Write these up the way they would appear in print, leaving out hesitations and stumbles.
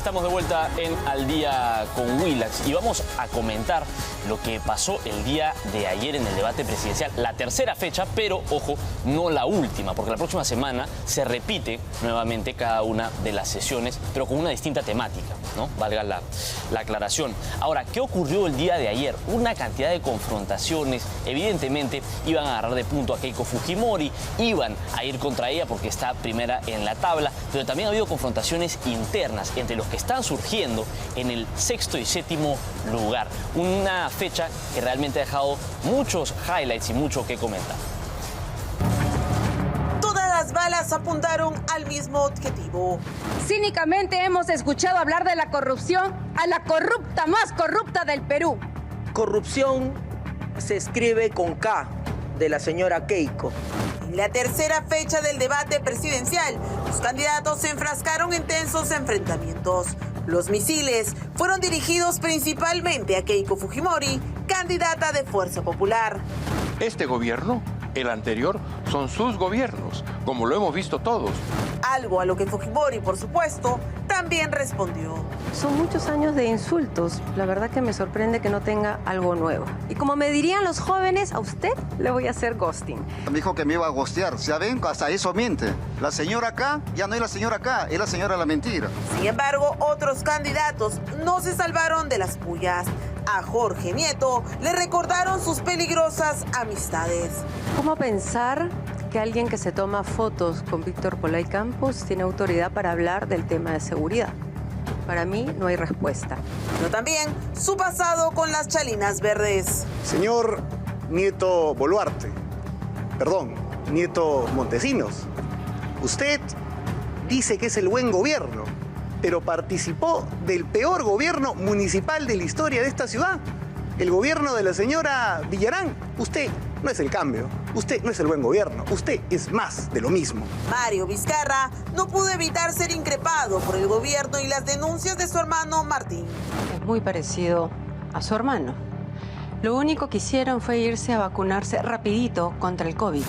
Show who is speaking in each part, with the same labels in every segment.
Speaker 1: Estamos de vuelta en Al Día con Willax y vamos a comentar lo que pasó el día de ayer en el debate presidencial. La tercera fecha, pero, ojo, no la última, porque la próxima semana se repite nuevamente cada una de las sesiones, pero con una distinta temática, ¿no? Valga la aclaración. Ahora, ¿qué ocurrió el día de ayer? Una cantidad de confrontaciones. Evidentemente, iban a agarrar de punto a Keiko Fujimori, iban a ir contra ella porque está primera en la tabla, pero también ha habido confrontaciones internas entre los que están surgiendo en el sexto y séptimo lugar. Una fecha que realmente ha dejado muchos highlights y mucho que comentar.
Speaker 2: Todas las balas apuntaron al mismo objetivo.
Speaker 3: Cínicamente hemos escuchado hablar de la corrupción a la corrupta más corrupta del Perú.
Speaker 4: Corrupción se escribe con K, de la señora Keiko.
Speaker 2: En la tercera fecha del debate presidencial, los candidatos se enfrascaron en tensos enfrentamientos. Los misiles fueron dirigidos principalmente a Keiko Fujimori, candidata de Fuerza Popular.
Speaker 5: Este gobierno, el anterior, son sus gobiernos, como lo hemos visto todos.
Speaker 2: Algo a lo que Fujimori, por supuesto, también respondió.
Speaker 6: Son muchos años de insultos. La verdad que me sorprende que no tenga algo nuevo. Y como me dirían los jóvenes, a usted le voy a hacer ghosting.
Speaker 7: Me dijo que me iba a ghostear. Ya ven, hasta eso miente. La señora acá ya no es la señora acá, es la señora de la mentira.
Speaker 2: Sin embargo, otros candidatos no se salvaron de las pullas. A Jorge Nieto le recordaron sus peligrosas amistades.
Speaker 6: ¿Cómo pensar que alguien que se toma fotos con Víctor Polay Campos tiene autoridad para hablar del tema de seguridad? Para mí no hay respuesta.
Speaker 2: Pero también su pasado con las chalinas verdes.
Speaker 8: Señor Nieto Boluarte, perdón, Nieto Montesinos, usted dice que es el buen gobierno, pero participó del peor gobierno municipal de la historia de esta ciudad, el gobierno de la señora Villarán. Usted no es el cambio, usted no es el buen gobierno, usted es más de lo mismo.
Speaker 2: Mario Vizcarra no pudo evitar ser increpado por el gobierno y las denuncias de su hermano Martín.
Speaker 6: Es muy parecido a su hermano. Lo único que hicieron fue irse a vacunarse rapidito contra el COVID.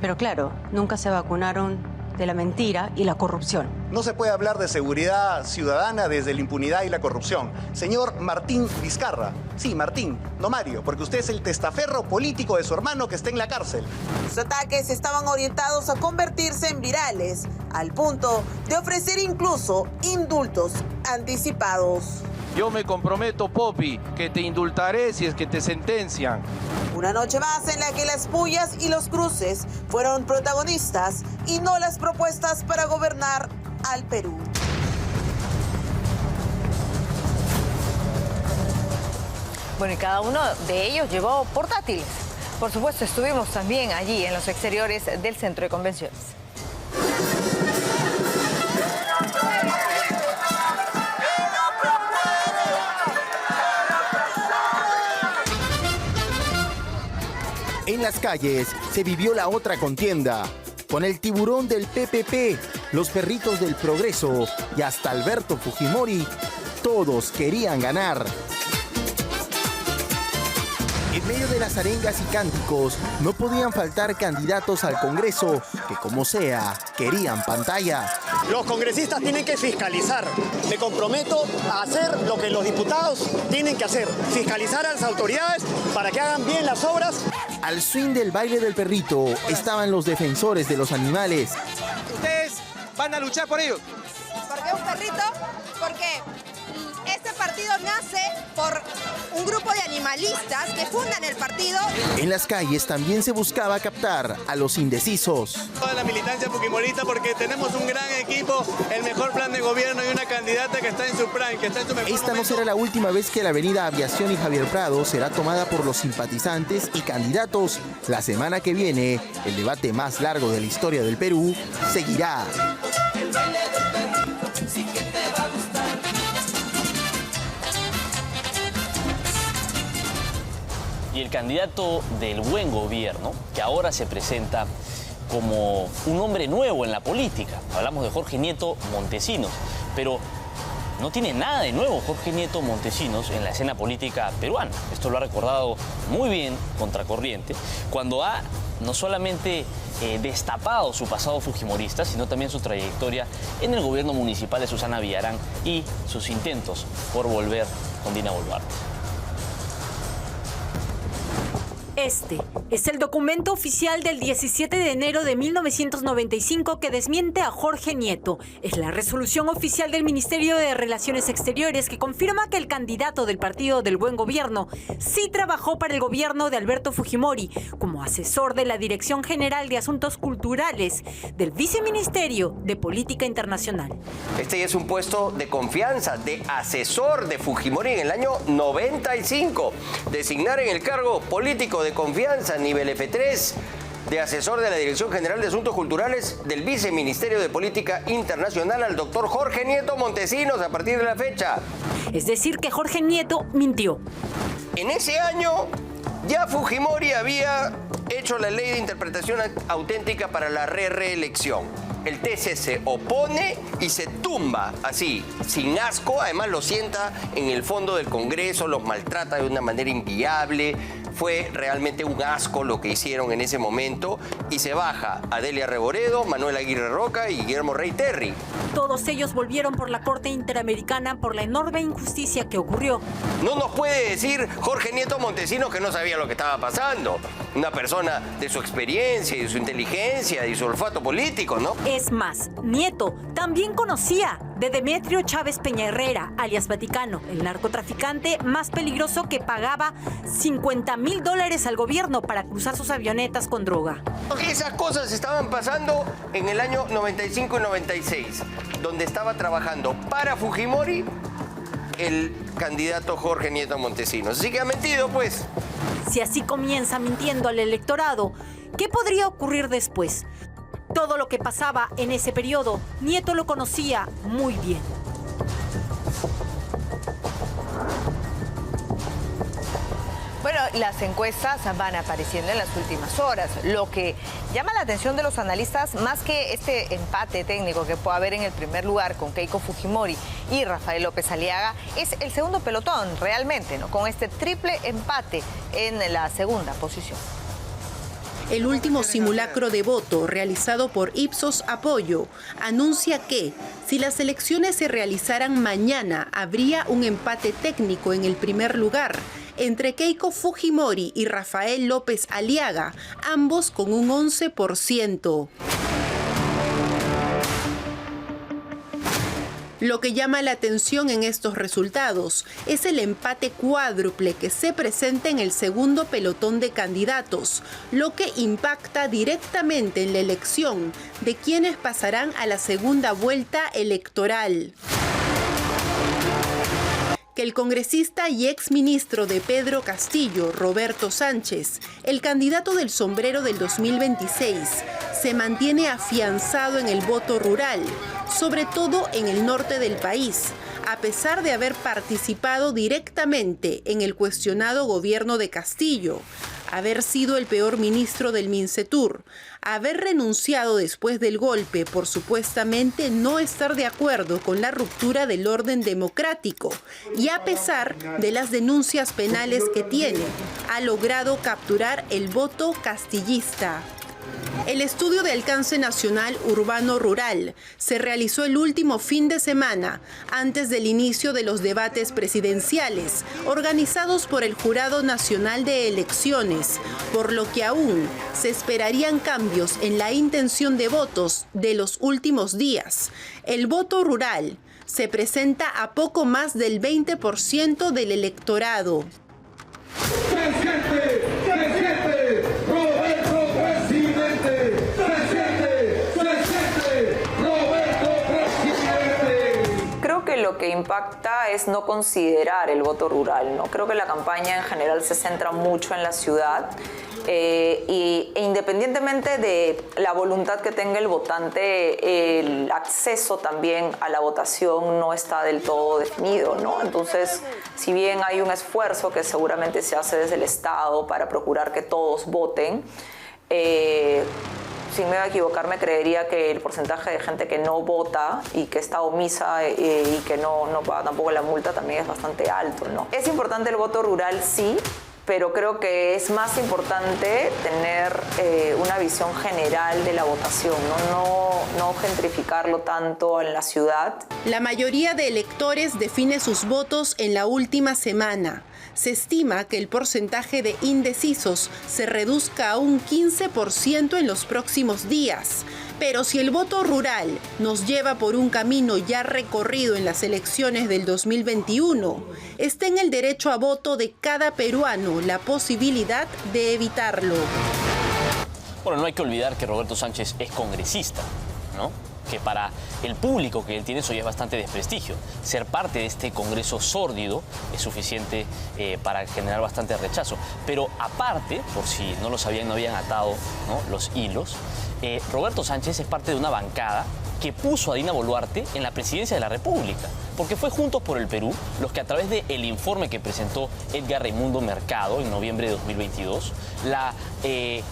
Speaker 6: Pero claro, nunca se vacunaron de la mentira y la corrupción.
Speaker 8: No se puede hablar de seguridad ciudadana desde la impunidad y la corrupción. Señor Martín Vizcarra, sí, Martín, no Mario, porque usted es el testaferro político de su hermano que está en la cárcel.
Speaker 2: Los ataques estaban orientados a convertirse en virales, al punto de ofrecer incluso indultos anticipados.
Speaker 5: Yo me comprometo, Popi, que te indultaré si es que te sentencian.
Speaker 2: Una noche más en la que las pullas y los cruces fueron protagonistas y no las propuestas para gobernar al Perú.
Speaker 9: Bueno, y cada uno de ellos llevó portátiles. Por supuesto, estuvimos también allí en los exteriores del centro de convenciones.
Speaker 10: En las calles se vivió la otra contienda, con el tiburón del PPP, los perritos del Progreso y hasta Alberto Fujimori. Todos querían ganar. En medio de las arengas y cánticos, no podían faltar candidatos al Congreso que, como sea, querían pantalla.
Speaker 11: Los congresistas tienen que fiscalizar. Me comprometo a hacer lo que los diputados tienen que hacer, fiscalizar a las autoridades para que hagan bien las obras.
Speaker 10: Al swing del baile del perrito estaban los defensores de los animales.
Speaker 12: Ustedes van a luchar por ellos.
Speaker 13: ¿Por qué un perrito? Porque este partido nace por un grupo de animalistas que fundan el partido.
Speaker 10: En las calles también se buscaba captar a los indecisos.
Speaker 12: Toda la militancia fujimorista, porque tenemos un gran equipo, el mejor plan de gobierno y una candidata que está en su prime, que está en su mejor
Speaker 10: Esta no
Speaker 12: momento.
Speaker 10: será la última vez que la avenida Aviación y Javier Prado será tomada por los simpatizantes y candidatos. La semana que viene, el debate más largo de la historia del Perú seguirá.
Speaker 1: Y el candidato del buen gobierno, que ahora se presenta como un hombre nuevo en la política. Hablamos de Jorge Nieto Montesinos, pero no tiene nada de nuevo Jorge Nieto Montesinos en la escena política peruana. Esto lo ha recordado muy bien Contracorriente, cuando ha no solamente destapado su pasado fujimorista, sino también su trayectoria en el gobierno municipal de Susana Villarán y sus intentos por volver con Dina Boluarte.
Speaker 14: Este es el documento oficial del 17 de enero de 1995 que desmiente a Jorge Nieto. Es la resolución oficial del Ministerio de Relaciones Exteriores que confirma que el candidato del Partido del Buen Gobierno sí trabajó para el gobierno de Alberto Fujimori como asesor de la Dirección General de Asuntos Culturales del Viceministerio de Política Internacional.
Speaker 15: Este es un puesto de confianza, de asesor de Fujimori en el año 95. Designar en el cargo político de confianza nivel F3 de asesor de la Dirección General de Asuntos Culturales del Viceministerio de Política Internacional al doctor Jorge Nieto Montesinos a partir de la fecha.
Speaker 14: Es decir, que Jorge Nieto mintió.
Speaker 15: En ese año ya Fujimori había hecho la ley de interpretación auténtica para la reelección. El TC se opone y se tumba así, sin asco. Además lo sienta en el fondo del Congreso, los maltrata de una manera inviable. Fue realmente un asco lo que hicieron en ese momento y se baja Adelia Reboredo, Manuel Aguirre Roca y Guillermo Rey Terry.
Speaker 14: Todos ellos volvieron por la Corte Interamericana por la enorme injusticia que ocurrió.
Speaker 15: No nos puede decir Jorge Nieto Montesinos que no sabía lo que estaba pasando. Una persona de su experiencia y de su inteligencia y su olfato político, ¿no?
Speaker 14: Es más, Nieto también conocía de Demetrio Chávez Peña Herrera, alias Vaticano, el narcotraficante más peligroso que pagaba $50,000 al gobierno para cruzar sus avionetas con droga.
Speaker 15: Esas cosas estaban pasando en el año 95 y 96, donde estaba trabajando para Fujimori el candidato Jorge Nieto Montesinos. Así que ha mentido, pues.
Speaker 14: Si así comienza mintiendo al electorado, ¿qué podría ocurrir después? Todo lo que pasaba en ese periodo, Nieto lo conocía muy bien.
Speaker 9: Bueno, las encuestas van apareciendo en las últimas horas. Lo que llama la atención de los analistas, más que este empate técnico que puede haber en el primer lugar con Keiko Fujimori y Rafael López Aliaga, es el segundo pelotón realmente, ¿no? Con este triple empate en la segunda posición.
Speaker 16: El último simulacro de voto realizado por Ipsos Apoyo anuncia que, si las elecciones se realizaran mañana, habría un empate técnico en el primer lugar entre Keiko Fujimori y Rafael López Aliaga, ambos con un 11%. Lo que llama la atención en estos resultados es el empate cuádruple que se presenta en el segundo pelotón de candidatos, lo que impacta directamente en la elección de quienes pasarán a la segunda vuelta electoral. Que el congresista y exministro de Pedro Castillo, Roberto Sánchez, el candidato del sombrero del 2026, se mantiene afianzado en el voto rural, sobre todo en el norte del país, a pesar de haber participado directamente en el cuestionado gobierno de Castillo, haber sido el peor ministro del Mincetur, haber renunciado después del golpe por supuestamente no estar de acuerdo con la ruptura del orden democrático y a pesar de las denuncias penales que tiene, ha logrado capturar el voto castillista. El estudio de alcance nacional urbano-rural se realizó el último fin de semana antes del inicio de los debates presidenciales organizados por el Jurado Nacional de Elecciones, por lo que aún se esperarían cambios en la intención de votos de los últimos días. El voto rural se presenta a poco más del 20% del electorado.
Speaker 17: Creo que lo que impacta es no considerar el voto rural, ¿no? Creo que la campaña en general se centra mucho en la ciudad e independientemente de la voluntad que tenga el votante, el acceso también a la votación no está del todo definido, ¿no? Entonces, si bien hay un esfuerzo que seguramente se hace desde el Estado para procurar que todos voten, sin miedo a equivocarme, creería que el porcentaje de gente que no vota y que está omisa y que no paga tampoco la multa también es bastante alto, ¿no? Es importante el voto rural, sí, pero creo que es más importante tener una visión general de la votación, no gentrificarlo tanto en la ciudad.
Speaker 16: La mayoría de electores define sus votos en la última semana. Se estima que el porcentaje de indecisos se reduzca a un 15% en los próximos días. Pero si el voto rural nos lleva por un camino ya recorrido en las elecciones del 2021, está en el derecho a voto de cada peruano la posibilidad de evitarlo.
Speaker 1: Bueno, no hay que olvidar que Roberto Sánchez es congresista, ¿no? Que para el público que él tiene eso ya es bastante desprestigio. Ser parte de este Congreso sórdido es suficiente para generar bastante rechazo. Pero aparte, por si no lo sabían, no habían atado, ¿no?, los hilos, Roberto Sánchez es parte de una bancada que puso a Dina Boluarte en la presidencia de la República, porque fue Juntos por el Perú los que, a través del informe que presentó Edgar Raimundo Mercado en noviembre de 2022, la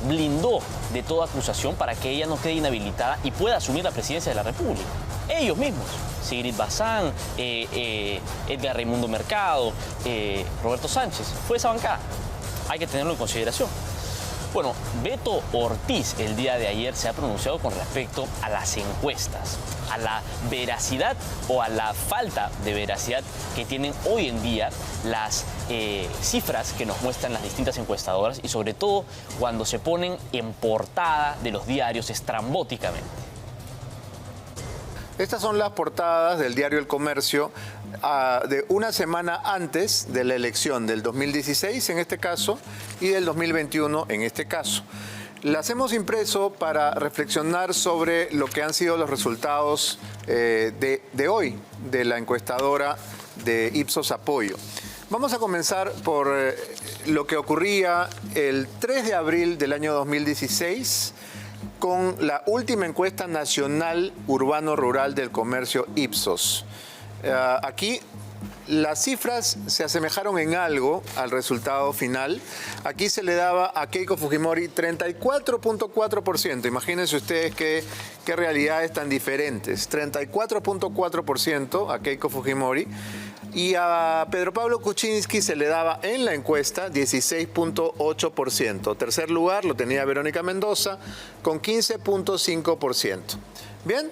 Speaker 1: blindó de toda acusación para que ella no quede inhabilitada y pueda asumir la presidencia de la República. Ellos mismos, Sigrid Bazán, Edgar Raimundo Mercado, Roberto Sánchez, fue esa bancada. Hay que tenerlo en consideración. Bueno, Beto Ortiz el día de ayer se ha pronunciado con respecto a las encuestas, a la veracidad o a la falta de veracidad que tienen hoy en día las cifras que nos muestran las distintas encuestadoras y sobre todo cuando se ponen en portada de los diarios estrambóticamente.
Speaker 18: Estas son las portadas del diario El Comercio de una semana antes de la elección del 2016 en este caso y del 2021 en este caso. Las hemos impreso para reflexionar sobre lo que han sido los resultados de hoy de la encuestadora de Ipsos Apoyo. Vamos a comenzar por lo que ocurría el 3 de abril del año 2016 con la última encuesta nacional urbano-rural del comercio Ipsos. Aquí las cifras se asemejaron en algo al resultado final. Aquí se le daba a Keiko Fujimori 34.4%. Imagínense ustedes qué realidades tan diferentes. 34.4% a Keiko Fujimori. Y a Pedro Pablo Kuczynski se le daba en la encuesta 16.8%. Tercer lugar lo tenía Verónica Mendoza con 15.5%. Bien,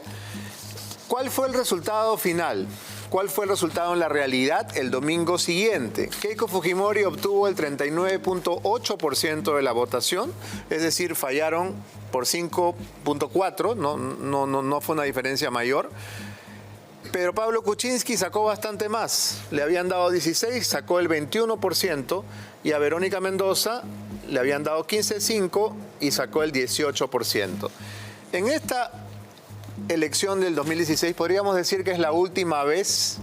Speaker 18: ¿cuál fue el resultado final? ¿Cuál fue el resultado en la realidad el domingo siguiente? Keiko Fujimori obtuvo el 39.8% de la votación, es decir, fallaron por 5.4, no fue una diferencia mayor. Pedro Pablo Kuczynski sacó bastante más, le habían dado 16, sacó el 21%, y a Verónica Mendoza le habían dado 15.5 y sacó el 18%. En esta elección del 2016 podríamos decir que es la última vez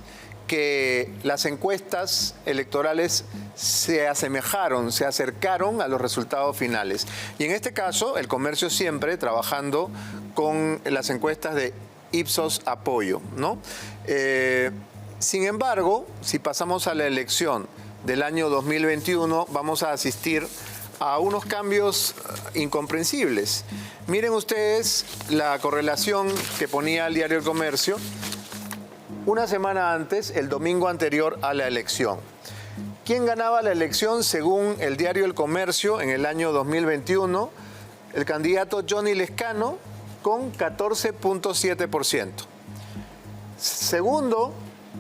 Speaker 18: que las encuestas electorales se asemejaron, se acercaron a los resultados finales. Y en este caso, El Comercio siempre trabajando con las encuestas de Ipsos Apoyo, ¿no? Sin embargo, si pasamos a la elección del año 2021, vamos a asistir a unos cambios incomprensibles. Miren ustedes la correlación que ponía el diario El Comercio una semana antes, el domingo anterior a la elección. ¿Quién ganaba la elección según el diario El Comercio en el año 2021? El candidato Johnny Lescano con 14.7%. Segundo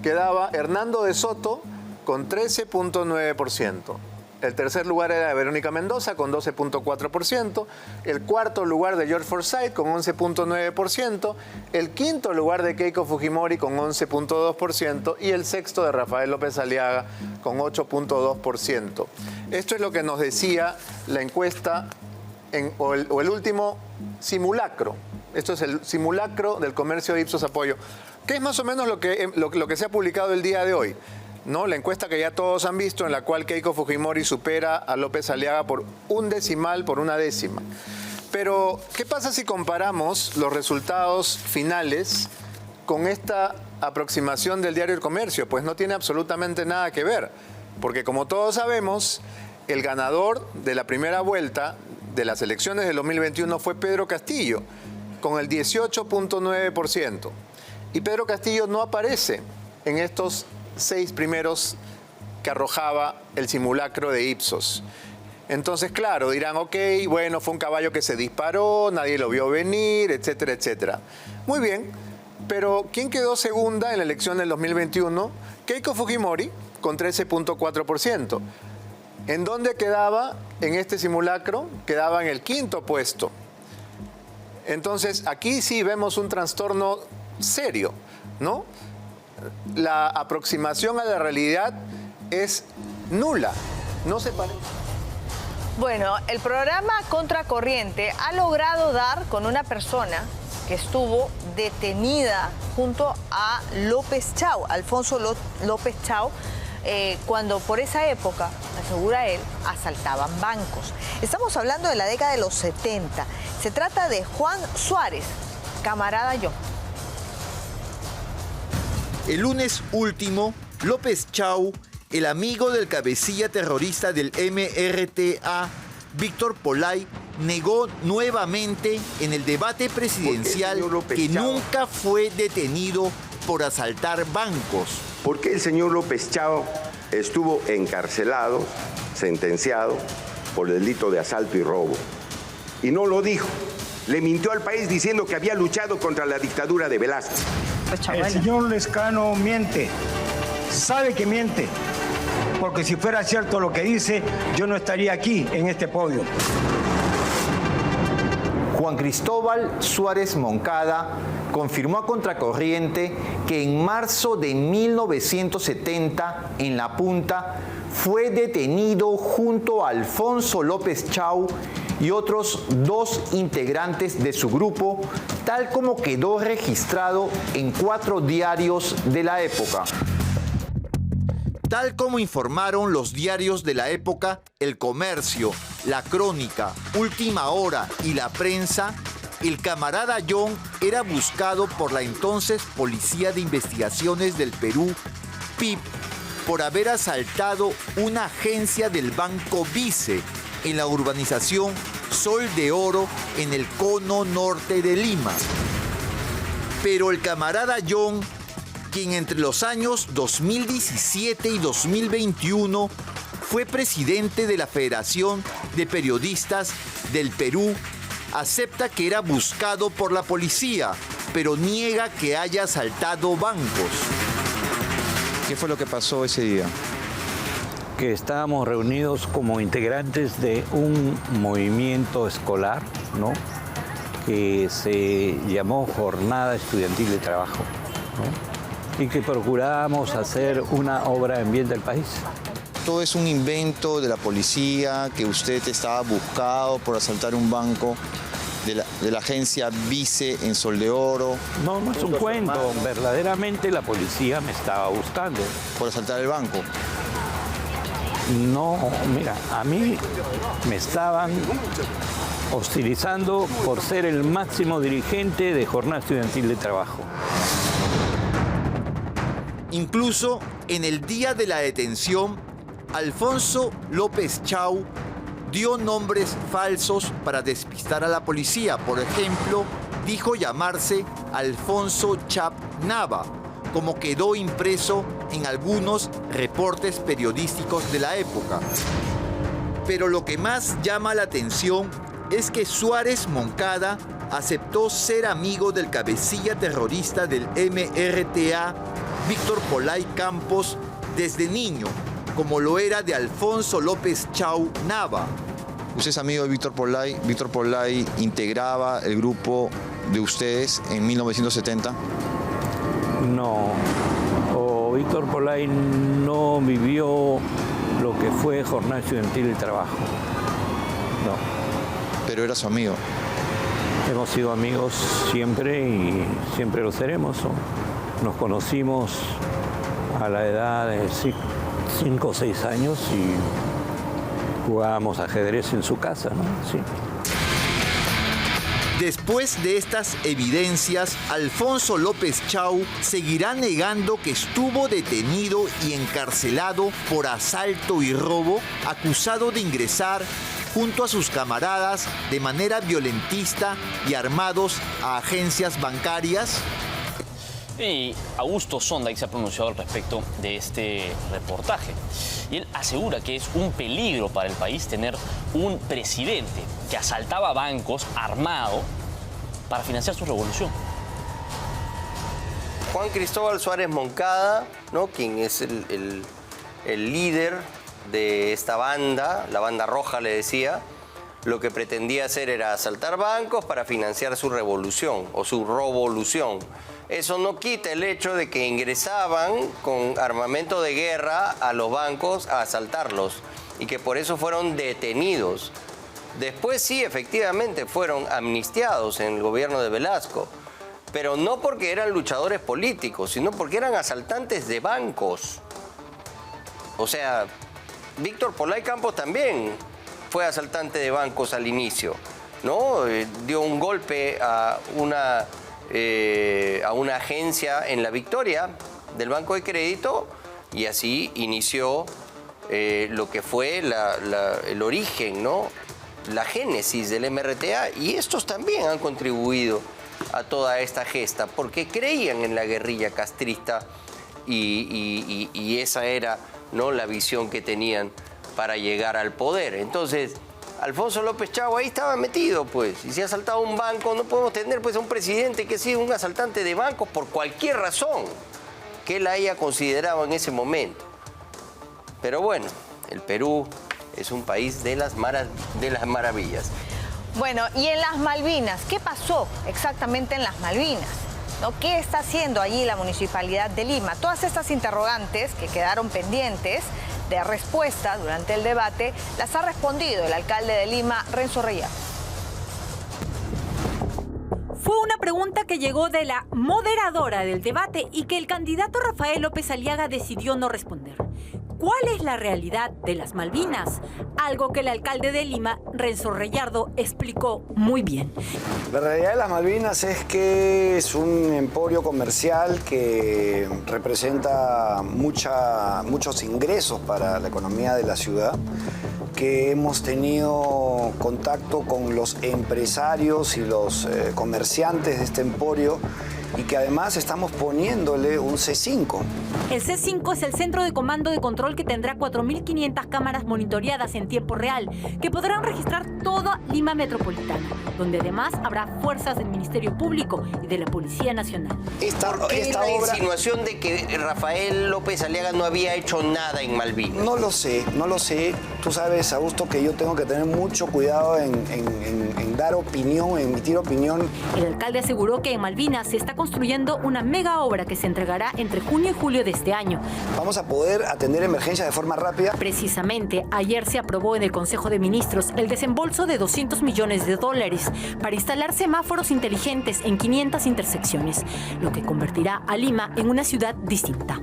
Speaker 18: quedaba Hernando de Soto con 13.9%. El tercer lugar era de Verónica Mendoza con 12.4%. El cuarto lugar de George Forsyth con 11.9%. El quinto lugar de Keiko Fujimori con 11.2%. Y el sexto de Rafael López Aliaga con 8.2%. Esto es lo que nos decía la encuesta o el último simulacro. Esto es el simulacro del Comercio de Ipsos Apoyo, que es más o menos lo que se ha publicado el día de hoy, ¿no? La encuesta que ya todos han visto, en la cual Keiko Fujimori supera a López Aliaga por un decimal, por una décima. Pero, ¿qué pasa si comparamos los resultados finales con esta aproximación del diario El Comercio? Pues no tiene absolutamente nada que ver, porque como todos sabemos, el ganador de la primera vuelta de las elecciones del 2021 fue Pedro Castillo, con el 18.9%. Y Pedro Castillo no aparece en estos 6 primeros que arrojaba el simulacro de Ipsos. Entonces, claro, dirán, ok, bueno, fue un caballo que se disparó, nadie lo vio venir, etcétera, etcétera. Muy bien, pero ¿quién quedó segunda en la elección del 2021? Keiko Fujimori, con 13.4%. ¿En dónde quedaba en este simulacro? Quedaba en el 5º puesto. Entonces, aquí sí vemos un trastorno serio, ¿no? La aproximación a la realidad es nula, no se parece.
Speaker 9: Bueno, el programa Contracorriente ha logrado dar con una persona que estuvo detenida junto a López Chau, Alfonso López Chau, cuando por esa época, asegura él, asaltaban bancos. Estamos hablando de la década de los 70. Se trata de Juan Suárez, camarada yo.
Speaker 19: El lunes último, López Chau, el amigo del cabecilla terrorista del MRTA, Víctor Polay, negó nuevamente en el debate presidencial que nunca fue detenido por asaltar bancos.
Speaker 20: Porque el señor López Chau estuvo encarcelado, sentenciado por el delito de asalto y robo. Y no lo dijo. Le mintió al país diciendo que había luchado contra la dictadura de Velázquez.
Speaker 21: El señor Lescano miente, sabe que miente, porque si fuera cierto lo que dice, yo no estaría aquí en este podio.
Speaker 22: Juan Cristóbal Suárez Moncada confirmó a Contracorriente que en marzo de 1970, en La Punta, fue detenido junto a Alfonso López Chau y otros 2 integrantes de su grupo, tal como quedó registrado en 4 diarios de la época.
Speaker 19: Tal como informaron los diarios de la época, El Comercio, La Crónica, Última Hora y La Prensa, el camarada John era buscado por la entonces Policía de Investigaciones del Perú, PIP, por haber asaltado una agencia del Banco Vice en la urbanización Sol de Oro en el cono norte de Lima. Pero el camarada John, quien entre los años 2017 y 2021 fue presidente de la Federación de Periodistas del Perú, acepta que era buscado por la policía, pero niega que haya asaltado bancos.
Speaker 23: ¿Qué fue lo que pasó ese día? Que estábamos reunidos como integrantes de un movimiento escolar, ¿no?, que se llamó Jornada Estudiantil de Trabajo, ¿no?, y que procurábamos hacer una obra en bien del país.
Speaker 22: Todo es un invento de la policía, que usted estaba buscado por asaltar un banco de la agencia Vice en Sol de Oro.
Speaker 23: No, no es un cuento. Verdaderamente la policía me estaba buscando.
Speaker 22: ¿Por asaltar el banco?
Speaker 23: No, mira, a mí me estaban hostilizando por ser el máximo dirigente de Jornada Estudiantil de Trabajo.
Speaker 19: Incluso en el día de la detención, Alfonso López Chau dio nombres falsos para despistar a la policía. Por ejemplo, dijo llamarse Alfonso Chap Nava, como quedó impreso en algunos reportes periodísticos de la época. Pero lo que más llama la atención es que Suárez Moncada aceptó ser amigo del cabecilla terrorista del MRTA, Víctor Polay Campos, desde niño, como lo era de Alfonso López Chau Nava.
Speaker 22: ¿Usted es amigo de Víctor Polay? ¿Víctor Polay integraba el grupo de ustedes en 1970?
Speaker 23: No, Víctor Polay no vivió lo que fue Jornada Estudiantil de Trabajo. No.
Speaker 22: Pero era su amigo.
Speaker 23: Hemos sido amigos siempre y siempre lo seremos, ¿no? Nos conocimos a la edad de 5 o 6 años y jugábamos ajedrez en su casa, ¿no? Sí.
Speaker 19: Después de estas evidencias, Alfonso López Chau seguirá negando que estuvo detenido y encarcelado por asalto y robo, acusado de ingresar junto a sus camaradas de manera violentista y armados a agencias bancarias.
Speaker 1: Y Augusto Sonday se ha pronunciado al respecto de este reportaje. Y él asegura que es un peligro para el país tener un presidente que asaltaba bancos armado para financiar su revolución.
Speaker 15: Juan Cristóbal Suárez Moncada, ¿no?, quien es el líder de esta banda, la banda roja le decía, lo que pretendía hacer era asaltar bancos para financiar su revolución o su revolución. Eso no quita el hecho de que ingresaban con armamento de guerra a los bancos a asaltarlos y que por eso fueron detenidos. Después sí, efectivamente, fueron amnistiados en el gobierno de Velasco, pero no porque eran luchadores políticos, sino porque eran asaltantes de bancos. O sea, Víctor Polay Campos también fue asaltante de bancos al inicio, ¿no? Dio un golpe a una agencia en La Victoria del Banco de Crédito y así inició lo que fue el origen, ¿no?, la génesis del MRTA, y estos también han contribuido a toda esta gesta porque creían en la guerrilla castrista y esa era, ¿no?, la visión que tenían para llegar al poder. Entonces, Alfonso López Chau ahí estaba metido, pues, y si ha asaltado un banco, no podemos tener, pues, a un presidente que ha sido un asaltante de bancos por cualquier razón que él haya considerado en ese momento. Pero bueno, el Perú es un país de las maravillas.
Speaker 9: Bueno, y en las Malvinas, ¿qué pasó exactamente en las Malvinas? ¿No? ¿Qué está haciendo allí la Municipalidad de Lima? Todas estas interrogantes que quedaron pendientes de respuesta durante el debate, las ha respondido el alcalde de Lima, Renzo Reyardo.
Speaker 14: Fue una pregunta que llegó de la moderadora del debate y que el candidato Rafael López Aliaga decidió no responder. ¿Cuál es la realidad de las Malvinas? Algo que el alcalde de Lima, Renzo Reyardo, explicó muy bien.
Speaker 3: La realidad de las Malvinas es que es un emporio comercial que representa muchos ingresos para la economía de la ciudad, que hemos tenido contacto con los empresarios y los comerciantes de este emporio y que además estamos poniéndole un C5.
Speaker 14: El C5 es el centro de comando de control que tendrá 4.500 cámaras monitoreadas en tiempo real, que podrán registrar toda Lima metropolitana, donde además habrá fuerzas del Ministerio Público y de la Policía Nacional.
Speaker 15: ¿Por qué la insinuación de que Rafael López Aliaga no había hecho nada en Malvinas?
Speaker 3: No lo sé. Tú sabes, Augusto, que yo tengo que tener mucho cuidado en dar opinión, en emitir opinión.
Speaker 14: El alcalde aseguró que en Malvinas se está construyendo una mega obra que se entregará entre junio y julio de este año.
Speaker 3: Vamos a poder atender emergencias de forma rápida.
Speaker 14: Precisamente, ayer se aprobó en el Consejo de Ministros el desembolso de $200 millones para instalar semáforos inteligentes en 500 intersecciones, lo que convertirá a Lima en una ciudad distinta.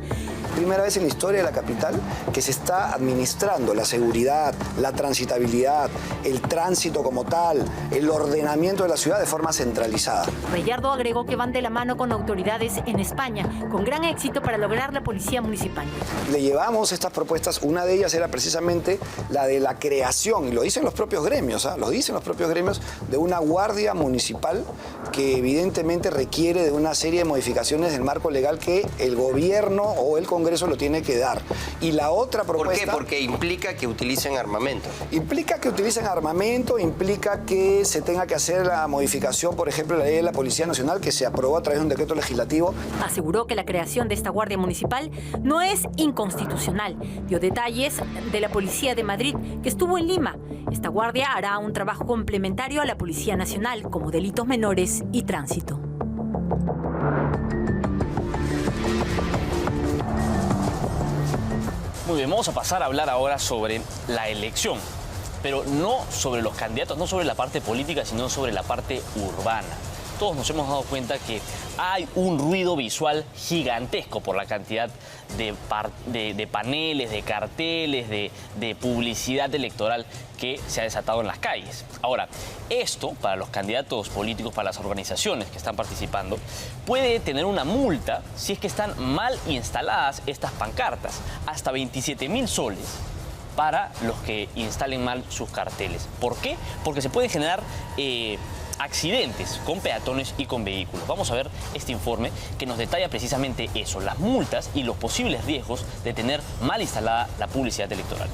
Speaker 3: Primera vez en la historia de la capital que se está administrando la seguridad, la transitabilidad, el tránsito como tal, el ordenamiento de la ciudad de forma centralizada.
Speaker 14: Reyardo agregó que van de la mano con autoridades en España, con gran éxito para lograr la policía municipal.
Speaker 3: Le llevamos estas propuestas, una de ellas era precisamente la de la creación, y lo dicen los propios gremios, de una guardia municipal que evidentemente requiere de una serie de modificaciones del marco legal que el gobierno o el Congreso lo tiene que dar. Y la otra propuesta...
Speaker 15: ¿Por qué? Porque implica que utilicen armamento.
Speaker 3: Implica que utilicen armamento, implica que se tenga que hacer la modificación, por ejemplo, de la ley de la Policía Nacional, que se aprobó a través de un decreto legislativo.
Speaker 14: Aseguró que la creación de esta Guardia Municipal no es inconstitucional. Dio detalles de la Policía de Madrid, que estuvo en Lima. Esta guardia hará un trabajo complementario a la Policía Nacional, como delitos menores y tránsito.
Speaker 1: Muy bien, vamos a pasar a hablar ahora sobre la elección, pero no sobre los candidatos, no sobre la parte política, sino sobre la parte urbana. Todos nos hemos dado cuenta que hay un ruido visual gigantesco por la cantidad de paneles, de carteles, de publicidad electoral que se ha desatado en las calles. Ahora, esto para los candidatos políticos, para las organizaciones que están participando, puede tener una multa si es que están mal instaladas estas pancartas, hasta 27.000 soles para los que instalen mal sus carteles. ¿Por qué? Porque se pueden generar accidentes con peatones y con vehículos. Vamos a ver este informe que nos detalla precisamente eso, las multas y los posibles riesgos de tener mal instalada la publicidad electoral.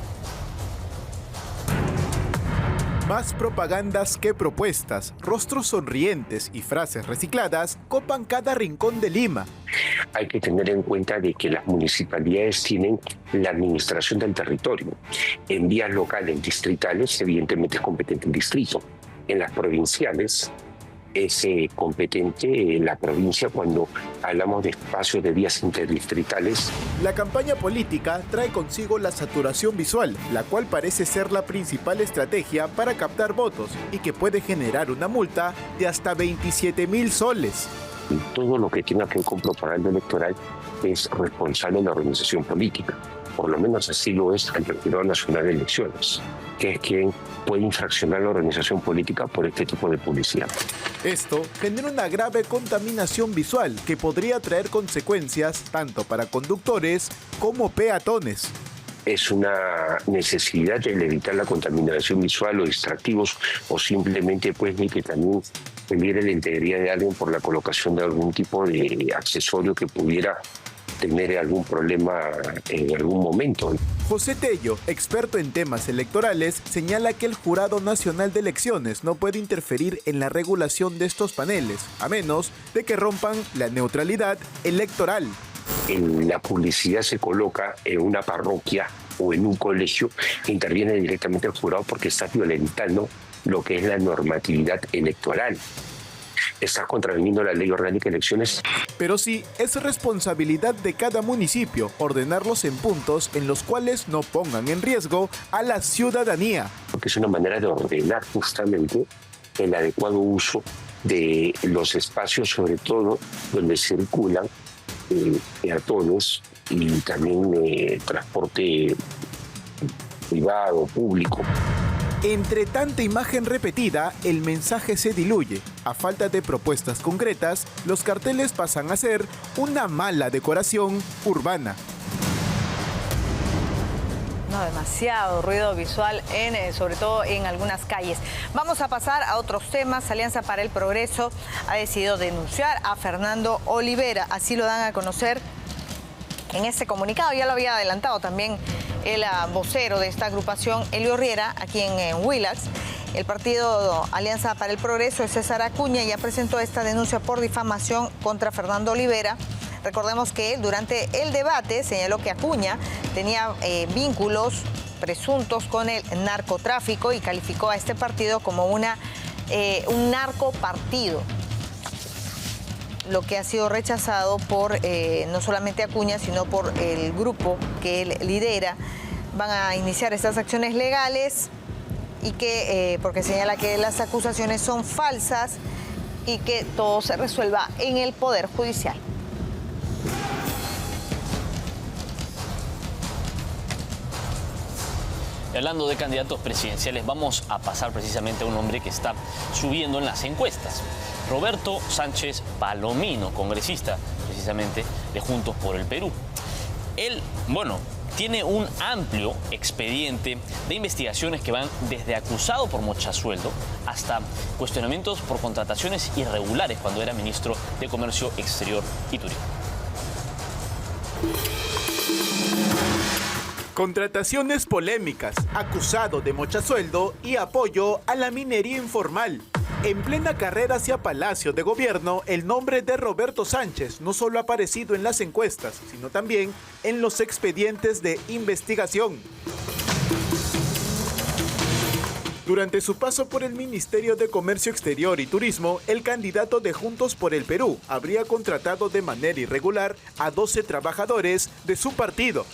Speaker 4: Más propagandas que propuestas, rostros sonrientes y frases recicladas copan cada rincón de Lima.
Speaker 6: Hay que tener en cuenta de que las municipalidades tienen la administración del territorio. En vías locales, distritales, evidentemente es competente el distrito. En las provinciales es competente la provincia cuando hablamos de espacios de vías interdistritales.
Speaker 4: La campaña política trae consigo la saturación visual, la cual parece ser la principal estrategia para captar votos y que puede generar una multa de hasta 27.000 soles.
Speaker 6: Todo lo que tenga que ver con propaganda electoral es responsable de la organización política. Por lo menos así lo es ante el Jurado Nacional de Elecciones, que es quien puede infraccionar la organización política por este tipo de publicidad.
Speaker 4: Esto genera una grave contaminación visual que podría traer consecuencias tanto para conductores como peatones.
Speaker 6: Es una necesidad el evitar la contaminación visual o distractivos o simplemente pues ni que también peligre la integridad de alguien por la colocación de algún tipo de accesorio que pudiera tener algún problema en algún momento.
Speaker 4: José Tello, experto en temas electorales, señala que el Jurado Nacional de Elecciones no puede interferir en la regulación de estos paneles, a menos de que rompan la neutralidad electoral.
Speaker 6: La publicidad se coloca en una parroquia o en un colegio, interviene directamente el jurado porque está violentando lo que es la normatividad electoral. Está contraviniendo la ley orgánica de elecciones.
Speaker 4: Pero sí, es responsabilidad de cada municipio ordenarlos en puntos en los cuales no pongan en riesgo a la ciudadanía.
Speaker 6: Porque es una manera de ordenar justamente el adecuado uso de los espacios, sobre todo donde circulan peatones y también transporte privado, público.
Speaker 4: Entre tanta imagen repetida, el mensaje se diluye. A falta de propuestas concretas, los carteles pasan a ser una mala decoración urbana.
Speaker 9: No, demasiado ruido visual, sobre todo en algunas calles. Vamos a pasar a otros temas. Alianza para el Progreso ha decidido denunciar a Fernando Olivera. Así lo dan a conocer en este comunicado. Ya lo había adelantado también el vocero de esta agrupación, Elio Riera, aquí en Willax. El partido Alianza para el Progreso, César Acuña, ya presentó esta denuncia por difamación contra Fernando Olivera. Recordemos que durante el debate señaló que Acuña tenía vínculos presuntos con el narcotráfico y calificó a este partido como un narcopartido, lo que ha sido rechazado por no solamente Acuña, sino por el grupo que él lidera. Van a iniciar estas acciones legales y que porque señala que las acusaciones son falsas y que todo se resuelva en el Poder Judicial.
Speaker 1: Hablando de candidatos presidenciales, vamos a pasar precisamente a un hombre que está subiendo en las encuestas. Roberto Sánchez Palomino, congresista precisamente de Juntos por el Perú. Él, tiene un amplio expediente de investigaciones que van desde acusado por mochasueldo hasta cuestionamientos por contrataciones irregulares cuando era ministro de Comercio Exterior y Turismo.
Speaker 4: Contrataciones polémicas, acusado de mochasueldo y apoyo a la minería informal. En plena carrera hacia Palacio de Gobierno, el nombre de Roberto Sánchez no solo ha aparecido en las encuestas, sino también en los expedientes de investigación. Durante su paso por el Ministerio de Comercio Exterior y Turismo, el candidato de Juntos por el Perú habría contratado de manera irregular a 12 trabajadores de su partido,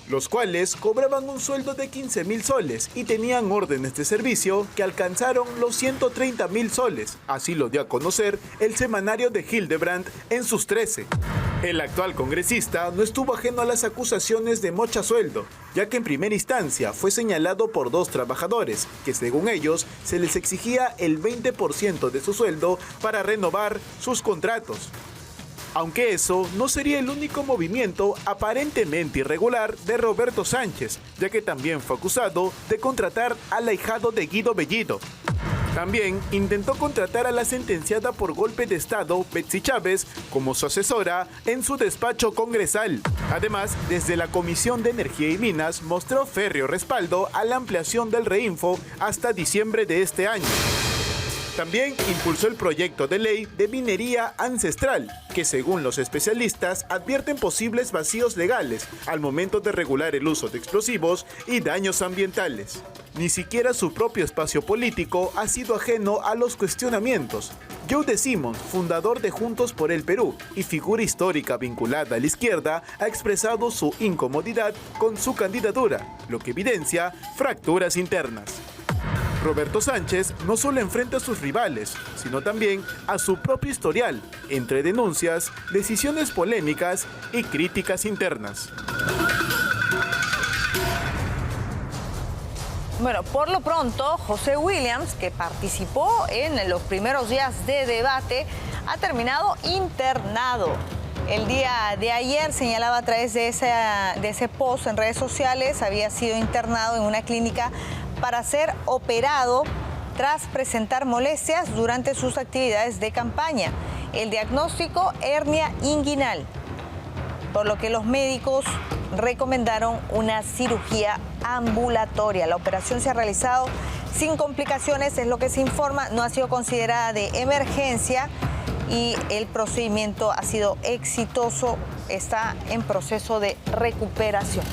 Speaker 4: los cuales cobraban un sueldo de 15.000 soles y tenían órdenes de servicio que alcanzaron los 130.000 soles. Así lo dio a conocer el semanario de Hildebrand en sus 13. El actual congresista no estuvo ajeno a las acusaciones de mochasueldo, ya que en primera instancia fue señalado por 2 trabajadores, que según ellos se les exigía el 20% de su sueldo para renovar sus contratos. Aunque eso no sería el único movimiento aparentemente irregular de Roberto Sánchez, ya que también fue acusado de contratar al ahijado de Guido Bellido. También intentó contratar a la sentenciada por golpe de Estado, Betsy Chávez, como su asesora en su despacho congresal. Además, desde la Comisión de Energía y Minas mostró férreo respaldo a la ampliación del Reinfo hasta diciembre de este año. También impulsó el proyecto de ley de minería ancestral, que según los especialistas advierten posibles vacíos legales al momento de regular el uso de explosivos y daños ambientales. Ni siquiera su propio espacio político ha sido ajeno a los cuestionamientos. Joe De Simon, fundador de Juntos por el Perú y figura histórica vinculada a la izquierda, ha expresado su incomodidad con su candidatura, lo que evidencia fracturas internas. Roberto Sánchez no solo enfrenta a sus rivales, sino también a su propio historial, entre denuncias, decisiones polémicas y críticas internas.
Speaker 9: Bueno, por lo pronto, José Williams, que participó en los primeros días de debate, ha terminado internado. El día de ayer, señalaba a través de ese post en redes sociales, había sido internado en una clínica para ser operado tras presentar molestias durante sus actividades de campaña. El diagnóstico, hernia inguinal, por lo que los médicos recomendaron una cirugía ambulatoria. La operación se ha realizado sin complicaciones, es lo que se informa, no ha sido considerada de emergencia y el procedimiento ha sido exitoso, está en proceso de recuperación.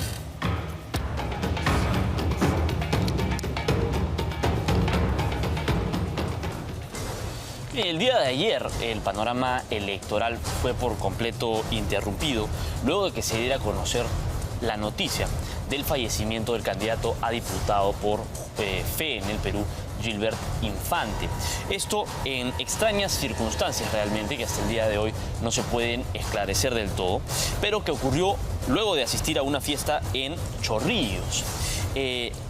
Speaker 1: El día de ayer el panorama electoral fue por completo interrumpido luego de que se diera a conocer la noticia del fallecimiento del candidato a diputado por FE en el Perú, Gilbert Infante. Esto en extrañas circunstancias realmente que hasta el día de hoy no se pueden esclarecer del todo, pero que ocurrió luego de asistir a una fiesta en Chorrillos.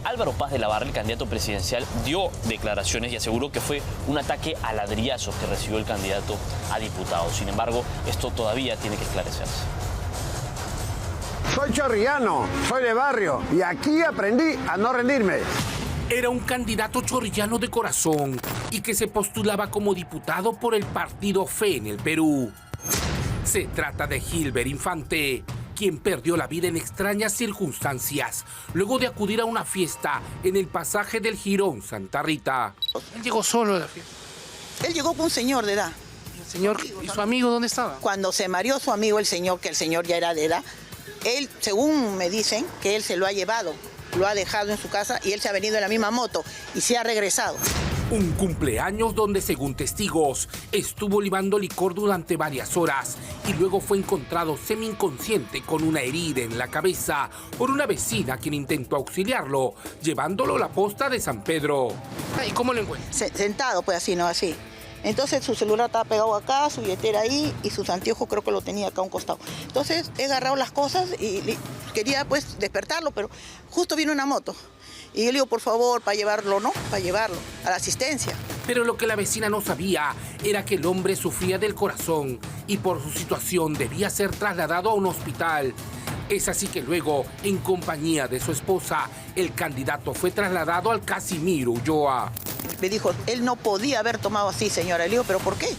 Speaker 1: Álvaro Paz de la Barra, el candidato presidencial, dio declaraciones y aseguró que fue un ataque a ladrillazos que recibió el candidato a diputado. Sin embargo, esto todavía tiene que esclarecerse.
Speaker 5: Soy chorrillano, soy de barrio y aquí aprendí a no rendirme.
Speaker 7: Era un candidato chorrillano de corazón y que se postulaba como diputado por el partido FE en el Perú. Se trata de Gilbert Infante, quien perdió la vida en extrañas circunstancias luego de acudir a una fiesta en el pasaje del Jirón Santa Rita.
Speaker 8: Él llegó solo a la fiesta.
Speaker 24: Él llegó con un señor de edad.
Speaker 8: ¿El señor y su amigo dónde estaba?
Speaker 24: Cuando se mareó su amigo, el señor, que el señor ya era de edad, él, según me dicen, que él se lo ha llevado, lo ha dejado en su casa y él se ha venido en la misma moto y se ha regresado.
Speaker 7: Un cumpleaños donde, según testigos, estuvo libando licor durante varias horas y luego fue encontrado semi-inconsciente con una herida en la cabeza por una vecina quien intentó auxiliarlo, llevándolo a la posta de San Pedro.
Speaker 8: ¿Y cómo lo encuentra?
Speaker 24: Sentado, pues así, ¿no? Así. Entonces su celular estaba pegado acá, su billetera ahí y sus anteojos creo que lo tenía acá a un costado. Entonces he agarrado las cosas y quería pues despertarlo, pero justo vino una moto. Y yo le digo, por favor, para llevarlo, ¿no? Para llevarlo a la asistencia.
Speaker 7: Pero lo que la vecina no sabía era que el hombre sufría del corazón y por su situación debía ser trasladado a un hospital. Es así que luego, en compañía de su esposa, el candidato fue trasladado al Casimiro Ulloa.
Speaker 24: Me dijo, él no podía haber tomado así, señora. Le digo, ¿pero por qué?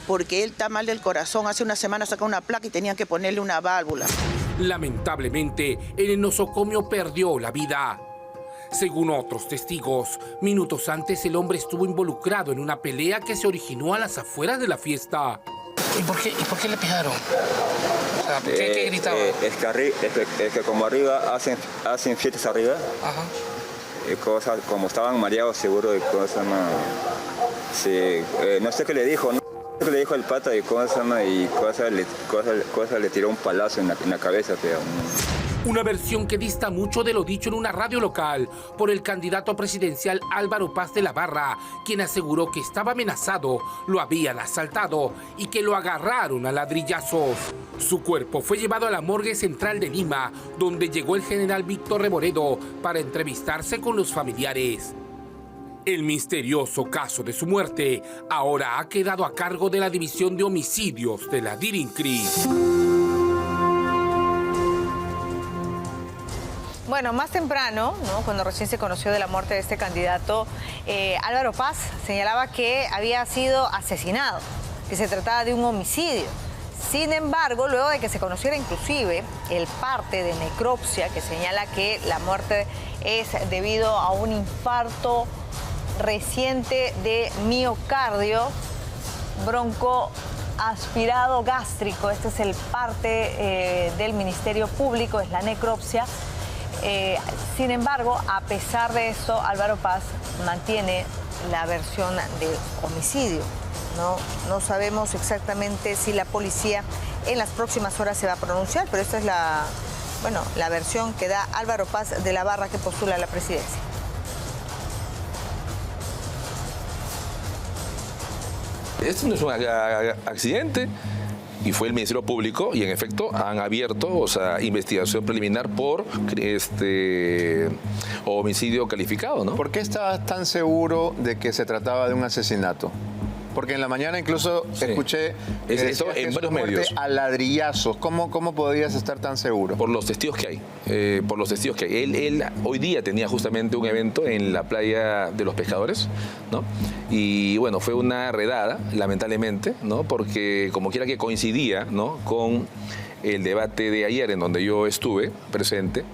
Speaker 24: Porque él está mal del corazón. Hace una semana sacó una placa y tenían que ponerle una válvula.
Speaker 7: Lamentablemente, en el nosocomio perdió la vida. Según otros testigos, minutos antes el hombre estuvo involucrado en una pelea que se originó a las afueras de la fiesta.
Speaker 8: ¿Y por qué le pegaron? O sea, ¿qué gritaba?
Speaker 25: Es que como arriba hacen fiestas arriba.
Speaker 8: Ajá.
Speaker 25: Cosas como estaban mareados seguro de cosas más. Sí, no sé qué le dijo, ¿no? Le dijo el pata y cosas le tiró un palazo en la cabeza, pero.
Speaker 7: Una versión que dista mucho de lo dicho en una radio local por el candidato presidencial Álvaro Paz de la Barra, quien aseguró que estaba amenazado, lo habían asaltado y que lo agarraron a ladrillazos. Su cuerpo fue llevado a la morgue central de Lima, donde llegó el general Víctor Reboredo para entrevistarse con los familiares. El misterioso caso de su muerte ahora ha quedado a cargo de la División de Homicidios de la DIRINCRI.
Speaker 9: Bueno, Bueno, más temprano, ¿no?, cuando recién se conoció de la muerte de este candidato, Álvaro Paz señalaba que había sido asesinado, que se trataba de un homicidio. Sin embargo, luego de que se conociera inclusive el parte de necropsia que señala que la muerte es debido a un infarto reciente de miocardio, broncoaspirado gástrico, este es el parte del Ministerio Público, es la necropsia. Sin embargo, a pesar de esto, Álvaro Paz mantiene la versión de homicidio. No sabemos exactamente si la policía en las próximas horas se va a pronunciar, pero esta es la versión que da Álvaro Paz de la Barra, que postula a la presidencia.
Speaker 2: Esto no es un accidente y fue el Ministerio Público y en efecto han abierto investigación preliminar por homicidio calificado, ¿no?
Speaker 18: ¿Por qué estabas tan seguro de que se trataba de un asesinato? Porque en la mañana incluso escuché
Speaker 2: esto en varios medios.
Speaker 18: A ladrillazos. ¿Cómo podías estar tan seguro?
Speaker 2: Por los testigos que hay. Él hoy día tenía justamente un evento en la playa de los pescadores, ¿no? Y bueno, fue una redada, lamentablemente, ¿no? Porque como quiera que coincidía, ¿no?, con el debate de ayer en donde yo estuve presente.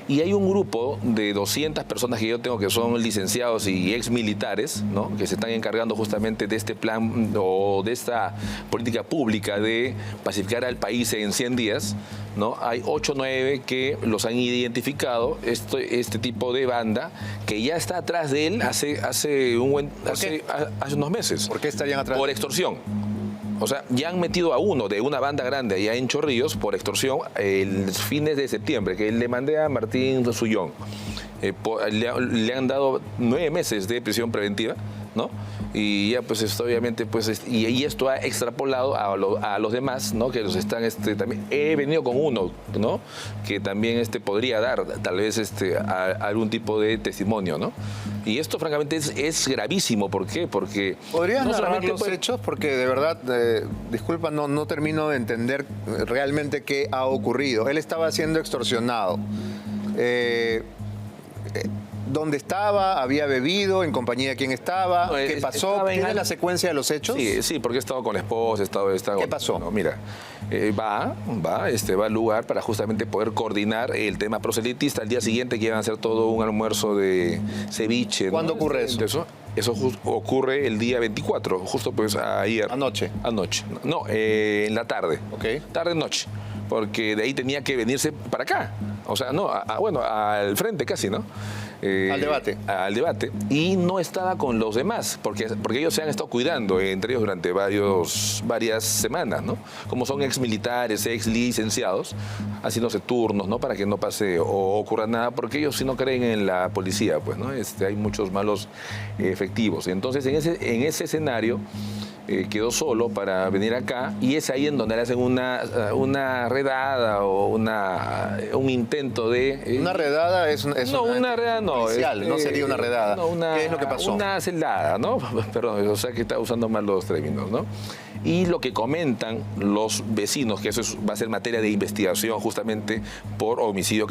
Speaker 2: Y hay un grupo de 200 personas que yo tengo que son licenciados y exmilitares, ¿no?, que se están encargando justamente de este plan o de esta política pública de pacificar al país en 100 días, ¿no? Hay 8 o 9 que los han identificado, este tipo de banda, que ya está atrás de él hace unos meses.
Speaker 18: ¿Por qué estarían atrás?
Speaker 2: Por extorsión. O sea, ya han metido a uno de una banda grande allá en Chorrillos por extorsión el fines de septiembre, que le mandé a Martín Sullón. Le han dado 9 meses de prisión preventiva, ¿no? Y ya pues esto obviamente y esto ha extrapolado a los demás, ¿no?, que los están también. He venido con uno, ¿no?, que también podría dar tal vez algún tipo de testimonio, ¿no? Y esto francamente es gravísimo. ¿Por qué? Porque
Speaker 18: ¿podrías narrar los hechos? Porque de verdad, disculpa, no termino de entender realmente qué ha ocurrido. Él estaba siendo extorsionado. ¿Dónde estaba? ¿Había bebido? ¿En compañía de quién estaba? ¿Qué pasó? ¿Tienes la secuencia de los hechos?
Speaker 2: Sí, porque he estado con la esposa,
Speaker 18: ¿Qué pasó?
Speaker 2: No, mira, va al lugar para justamente poder coordinar el tema proselitista. Al día siguiente que iban a hacer todo un almuerzo de ceviche.
Speaker 18: ¿Cuándo ocurre eso?
Speaker 2: Eso ocurre el día 24, justo pues ayer.
Speaker 18: ¿Anoche?
Speaker 2: No, en la tarde.
Speaker 18: Ok.
Speaker 2: Tarde-noche. Porque de ahí tenía que venirse para acá. O sea, no, al frente casi, ¿no?
Speaker 18: Al debate.
Speaker 2: Al debate. Y no estaba con los demás, porque ellos se han estado cuidando entre ellos durante varias semanas, ¿no? Como son exmilitares, exlicenciados, haciéndose turnos, ¿no?, para que no pase o ocurra nada, porque ellos sí no creen en la policía, pues, ¿no? Hay muchos malos efectivos. Entonces, en ese escenario, quedó solo para venir acá y es ahí en donde le hacen una redada o un intento de...
Speaker 18: ¿Una redada
Speaker 2: una redada no.
Speaker 18: No sería una redada. ¿Qué es lo que pasó?
Speaker 2: Una celada, ¿no? Perdón, o sea que está usando mal los términos, ¿no? Y lo que comentan los vecinos, que eso va a ser materia de investigación justamente por homicidio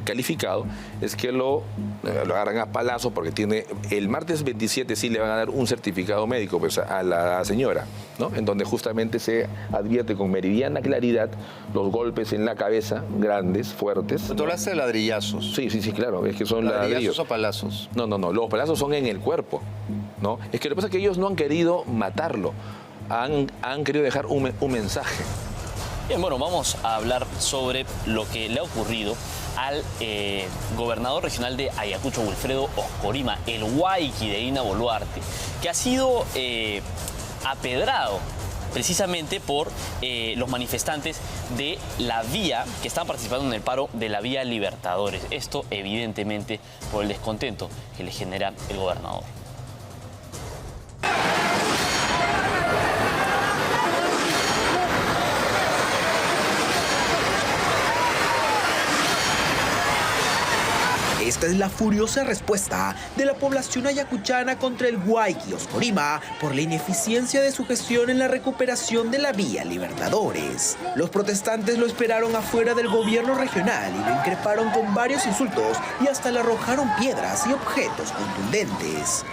Speaker 2: calificado, es que lo agarran a palazos porque el martes 27 sí le van a dar un certificado médico pues, a la señora, ¿no?, en donde justamente se advierte con meridiana claridad los golpes en la cabeza, grandes, fuertes.
Speaker 18: ¿Tú hablaste de ladrillazos?
Speaker 2: Sí, claro, es que son
Speaker 18: ladrillazos o palazos.
Speaker 2: No, los palazos son en el cuerpo, ¿no? Es que lo que pasa es que ellos no han querido matarlo. Han querido dejar un mensaje.
Speaker 1: Bien, bueno, vamos a hablar sobre lo que le ha ocurrido al gobernador regional de Ayacucho, Wilfredo Oscorima, el Huayqui de Dina Boluarte, que ha sido apedrado precisamente por los manifestantes de la vía que están participando en el paro de la vía Libertadores. Esto evidentemente por el descontento que le genera el gobernador.
Speaker 10: Esta es la furiosa respuesta de la población ayacuchana contra el Guayqui Oscorima por la ineficiencia de su gestión en la recuperación de la vía Libertadores. Los protestantes lo esperaron afuera del gobierno regional y lo increparon con varios insultos y hasta le arrojaron piedras y objetos contundentes.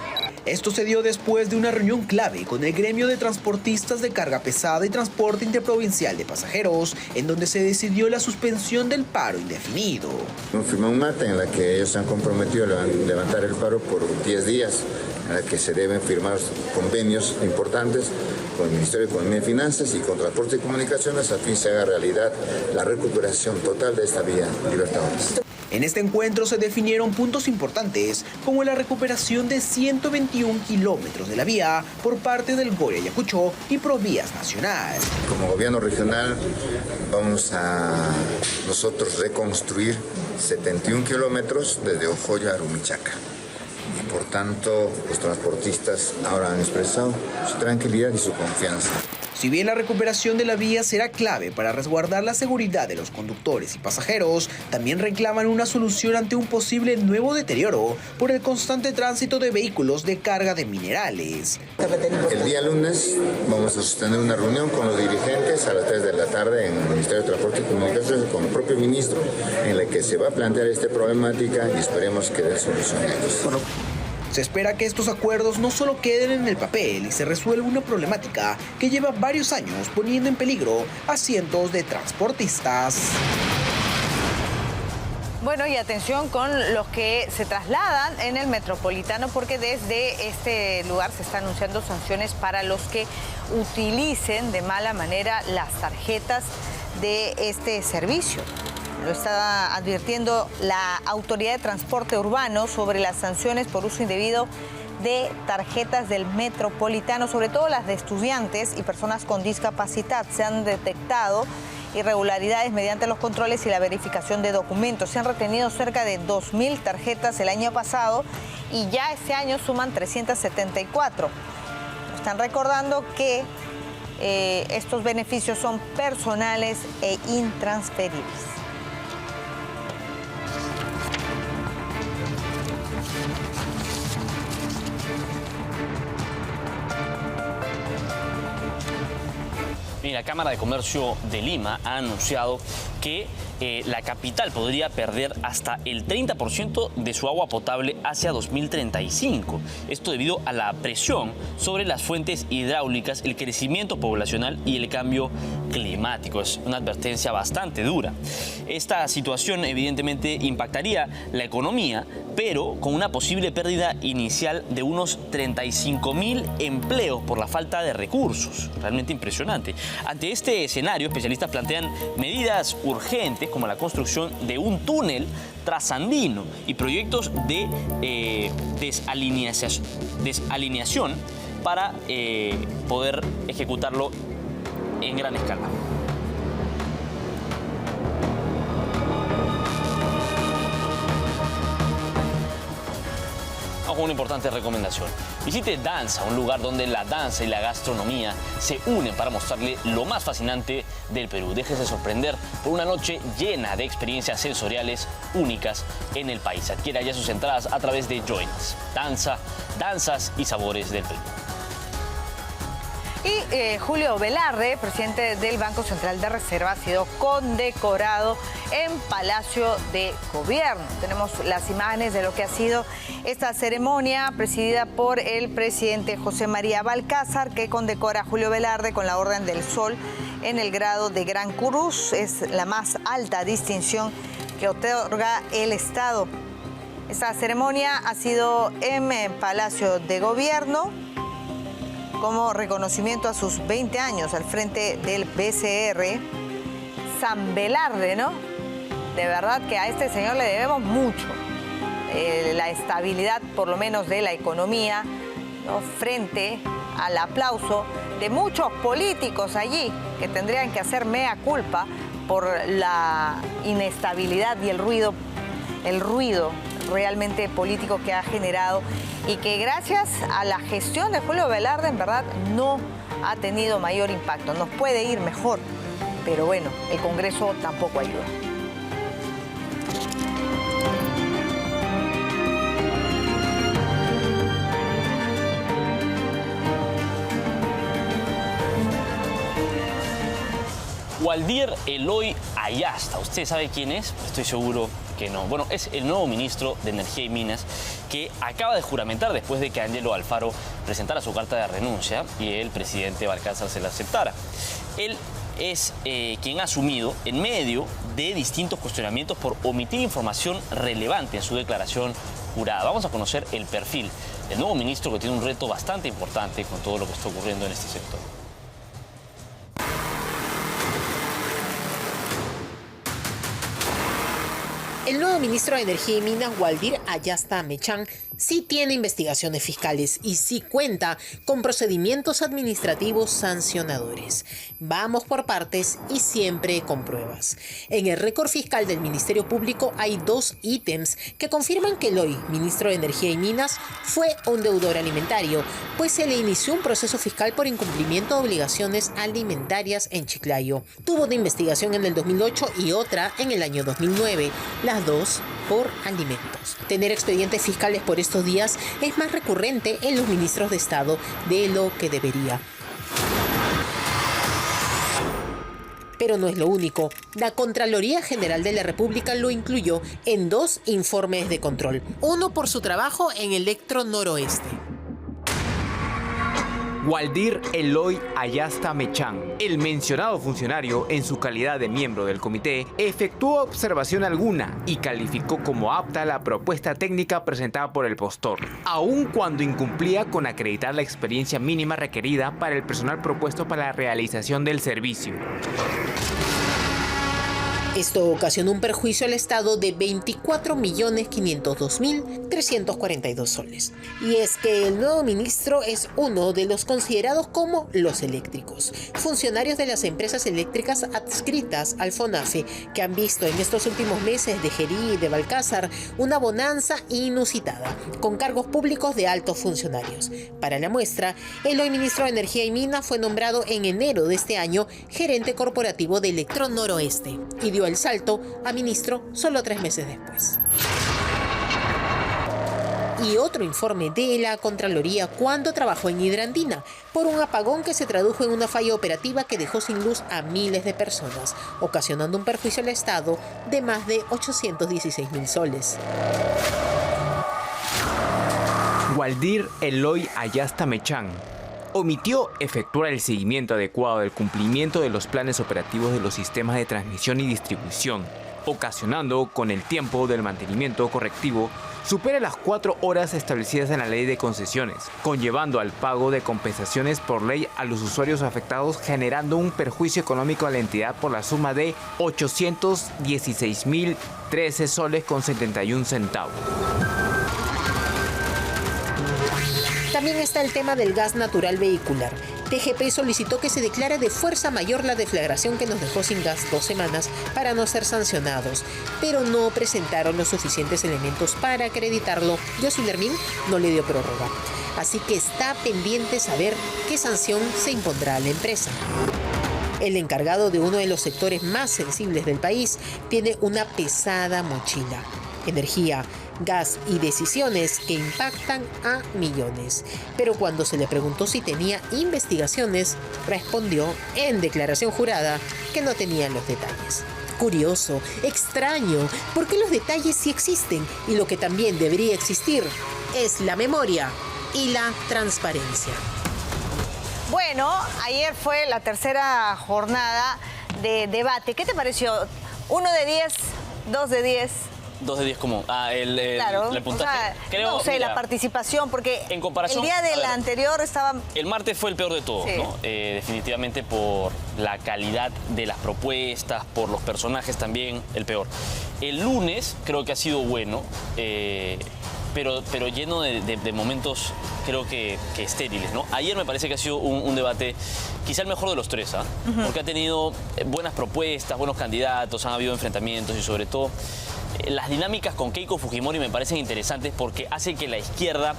Speaker 10: Esto se dio después de una reunión clave con el gremio de transportistas de carga pesada y transporte interprovincial de pasajeros, en donde se decidió la suspensión del paro indefinido.
Speaker 11: Firmó un acta en la que ellos se han comprometido a levantar el paro por 10 días, en la que se deben firmar convenios importantes con el Ministerio de Economía y Finanzas y con Transporte y Comunicaciones a fin se haga realidad la recuperación total de esta vía Libertadores.
Speaker 10: En este encuentro se definieron puntos importantes como la recuperación de 121 kilómetros de la vía por parte del GOI Ayacucho y Provías Nacional.
Speaker 11: Como gobierno regional vamos a nosotros reconstruir 71 kilómetros desde Ojoya a Rumichaca. Y por tanto, los transportistas ahora han expresado su tranquilidad y su confianza.
Speaker 10: Si bien la recuperación de la vía será clave para resguardar la seguridad de los conductores y pasajeros, también reclaman una solución ante un posible nuevo deterioro por el constante tránsito de vehículos de carga de minerales.
Speaker 11: El día lunes vamos a sostener una reunión con los dirigentes a las 3 de la tarde en el Ministerio de Transporte y Comunicaciones con el propio ministro, en la que se va a plantear esta problemática y esperemos que dé solución a ellos.
Speaker 10: Se espera que estos acuerdos no solo queden en el papel y se resuelva una problemática que lleva varios años poniendo en peligro a cientos de transportistas.
Speaker 9: Bueno, y atención con los que se trasladan en el metropolitano, porque desde este lugar se están anunciando sanciones para los que utilicen de mala manera las tarjetas de este servicio. Lo está advirtiendo la Autoridad de Transporte Urbano sobre las sanciones por uso indebido de tarjetas del metropolitano, sobre todo las de estudiantes y personas con discapacidad. Se han detectado irregularidades mediante los controles y la verificación de documentos. Se han retenido cerca de 2.000 tarjetas el año pasado y ya este año suman 374. Están recordando que estos beneficios son personales e intransferibles.
Speaker 1: La Cámara de Comercio de Lima ha anunciado que la capital podría perder hasta el 30% de su agua potable hacia 2035. Esto debido a la presión sobre las fuentes hidráulicas, el crecimiento poblacional y el cambio climático. Es una advertencia bastante dura. Esta situación evidentemente impactaría la economía, pero con una posible pérdida inicial de unos 35.000 empleos por la falta de recursos. Realmente impresionante. Ante este escenario, especialistas plantean medidas urgentes como la construcción de un túnel trasandino y proyectos de desalineación para poder ejecutarlo en gran escala. Con una importante recomendación. Visite Danza, un lugar donde la danza y la gastronomía se unen para mostrarle lo más fascinante del Perú. Déjese sorprender por una noche llena de experiencias sensoriales únicas en el país. Adquiera ya sus entradas a través de Join Us. Danza, danzas y sabores del Perú.
Speaker 9: Y Julio Velarde, presidente del Banco Central de Reserva, ha sido condecorado en Palacio de Gobierno. Tenemos las imágenes de lo que ha sido esta ceremonia presidida por el presidente José María Balcázar, que condecora a Julio Velarde con la Orden del Sol en el grado de Gran Cruz. Es la más alta distinción que otorga el Estado. Esta ceremonia ha sido en Palacio de Gobierno como reconocimiento a sus 20 años al frente del BCR. San Velarde, ¿no? De verdad que a este señor le debemos mucho. La estabilidad, por lo menos, de la economía, ¿no? Frente al aplauso de muchos políticos allí que tendrían que hacer mea culpa por la inestabilidad y el ruido realmente político que ha generado y que gracias a la gestión de Julio Velarde en verdad no ha tenido mayor impacto. Nos puede ir mejor, pero bueno, el Congreso tampoco ayuda.
Speaker 1: Waldir Eloy Ayasta, ¿usted sabe quién es? Estoy seguro que no. Bueno, es el nuevo ministro de Energía y Minas que acaba de juramentar después de que Ángelo Alfaro presentara su carta de renuncia y el presidente Balcázar se la aceptara. Él es quien ha asumido en medio de distintos cuestionamientos por omitir información relevante en su declaración jurada. Vamos a conocer el perfil del nuevo ministro, que tiene un reto bastante importante con todo lo que está ocurriendo en este sector.
Speaker 12: El nuevo ministro de Energía y Minas, Waldir Ayasta Mechán, sí tiene investigaciones fiscales y sí cuenta con procedimientos administrativos sancionadores. Vamos por partes y siempre con pruebas. En el récord fiscal del Ministerio Público hay 2 ítems que confirman que Eloy, ministro de Energía y Minas, fue un deudor alimentario, pues se le inició un proceso fiscal por incumplimiento de obligaciones alimentarias en Chiclayo. Tuvo una investigación en el 2008 y otra en el año 2009. Las 2 por alimentos. Tener expedientes fiscales por estos días es más recurrente en los ministros de Estado de lo que debería. Pero no es lo único. La Contraloría General de la República lo incluyó en 2 informes de control. Uno por su trabajo en Electro Noroeste.
Speaker 13: Waldir Eloy Ayasta Mechán, el mencionado funcionario, en su calidad de miembro del comité, efectuó observación alguna y calificó como apta la propuesta técnica presentada por el postor, aun cuando incumplía con acreditar la experiencia mínima requerida para el personal propuesto para la realización del servicio.
Speaker 12: Esto ocasionó un perjuicio al Estado de 24.502.342 soles. Y es que el nuevo ministro es uno de los considerados como los eléctricos, funcionarios de las empresas eléctricas adscritas al FONAFE, que han visto en estos últimos meses de Gerí y de Balcázar una bonanza inusitada, con cargos públicos de altos funcionarios. Para la muestra, el hoy ministro de Energía y Minas fue nombrado en enero de este año gerente corporativo de Electro Noroeste y dio el salto a ministro solo 3 meses después. Y otro informe de la Contraloría cuando trabajó en Hidroandina por un apagón que se tradujo en una falla operativa que dejó sin luz a miles de personas, ocasionando un perjuicio al Estado de más de 816.000 soles.
Speaker 13: Waldir Eloy Ayasta Mechán omitió efectuar el seguimiento adecuado del cumplimiento de los planes operativos de los sistemas de transmisión y distribución, ocasionando con el tiempo del mantenimiento correctivo supera las 4 horas establecidas en la ley de concesiones, conllevando al pago de compensaciones por ley a los usuarios afectados, generando un perjuicio económico a la entidad por la suma de 816.013 soles con 71 centavos.
Speaker 12: También está el tema del gas natural vehicular. TGP solicitó que se declare de fuerza mayor la deflagración que nos dejó sin gas 2 semanas para no ser sancionados, pero no presentaron los suficientes elementos para acreditarlo. Yossi Lermín no le dio prórroga. Así que está pendiente saber qué sanción se impondrá a la empresa. El encargado de uno de los sectores más sensibles del país tiene una pesada mochila. Energía, gas y decisiones que impactan a millones. Pero cuando se le preguntó si tenía investigaciones, respondió en declaración jurada que no tenía los detalles. Curioso, extraño, porque los detalles sí existen y lo que también debería existir es la memoria y la transparencia.
Speaker 9: Bueno, ayer fue la tercera jornada de debate. ¿Qué te pareció? ¿1 de 10? ¿2 de 10?
Speaker 1: 2 de 10 como
Speaker 9: claro,
Speaker 1: el puntaje.
Speaker 9: O sea,
Speaker 1: creo,
Speaker 9: no sé,
Speaker 1: mira,
Speaker 9: la participación, porque
Speaker 1: en comparación,
Speaker 9: el día del anterior estaba...
Speaker 1: El martes fue el peor de todos,
Speaker 9: sí,
Speaker 1: ¿no? Definitivamente por la calidad de las propuestas, por los personajes también, el peor. El lunes creo que ha sido bueno, pero lleno de momentos, creo que estériles, ¿no? Ayer me parece que ha sido un debate quizá el mejor de los 3, porque ha tenido buenas propuestas, buenos candidatos, han habido enfrentamientos y sobre todo las dinámicas con Keiko Fujimori me parecen interesantes porque hace que la izquierda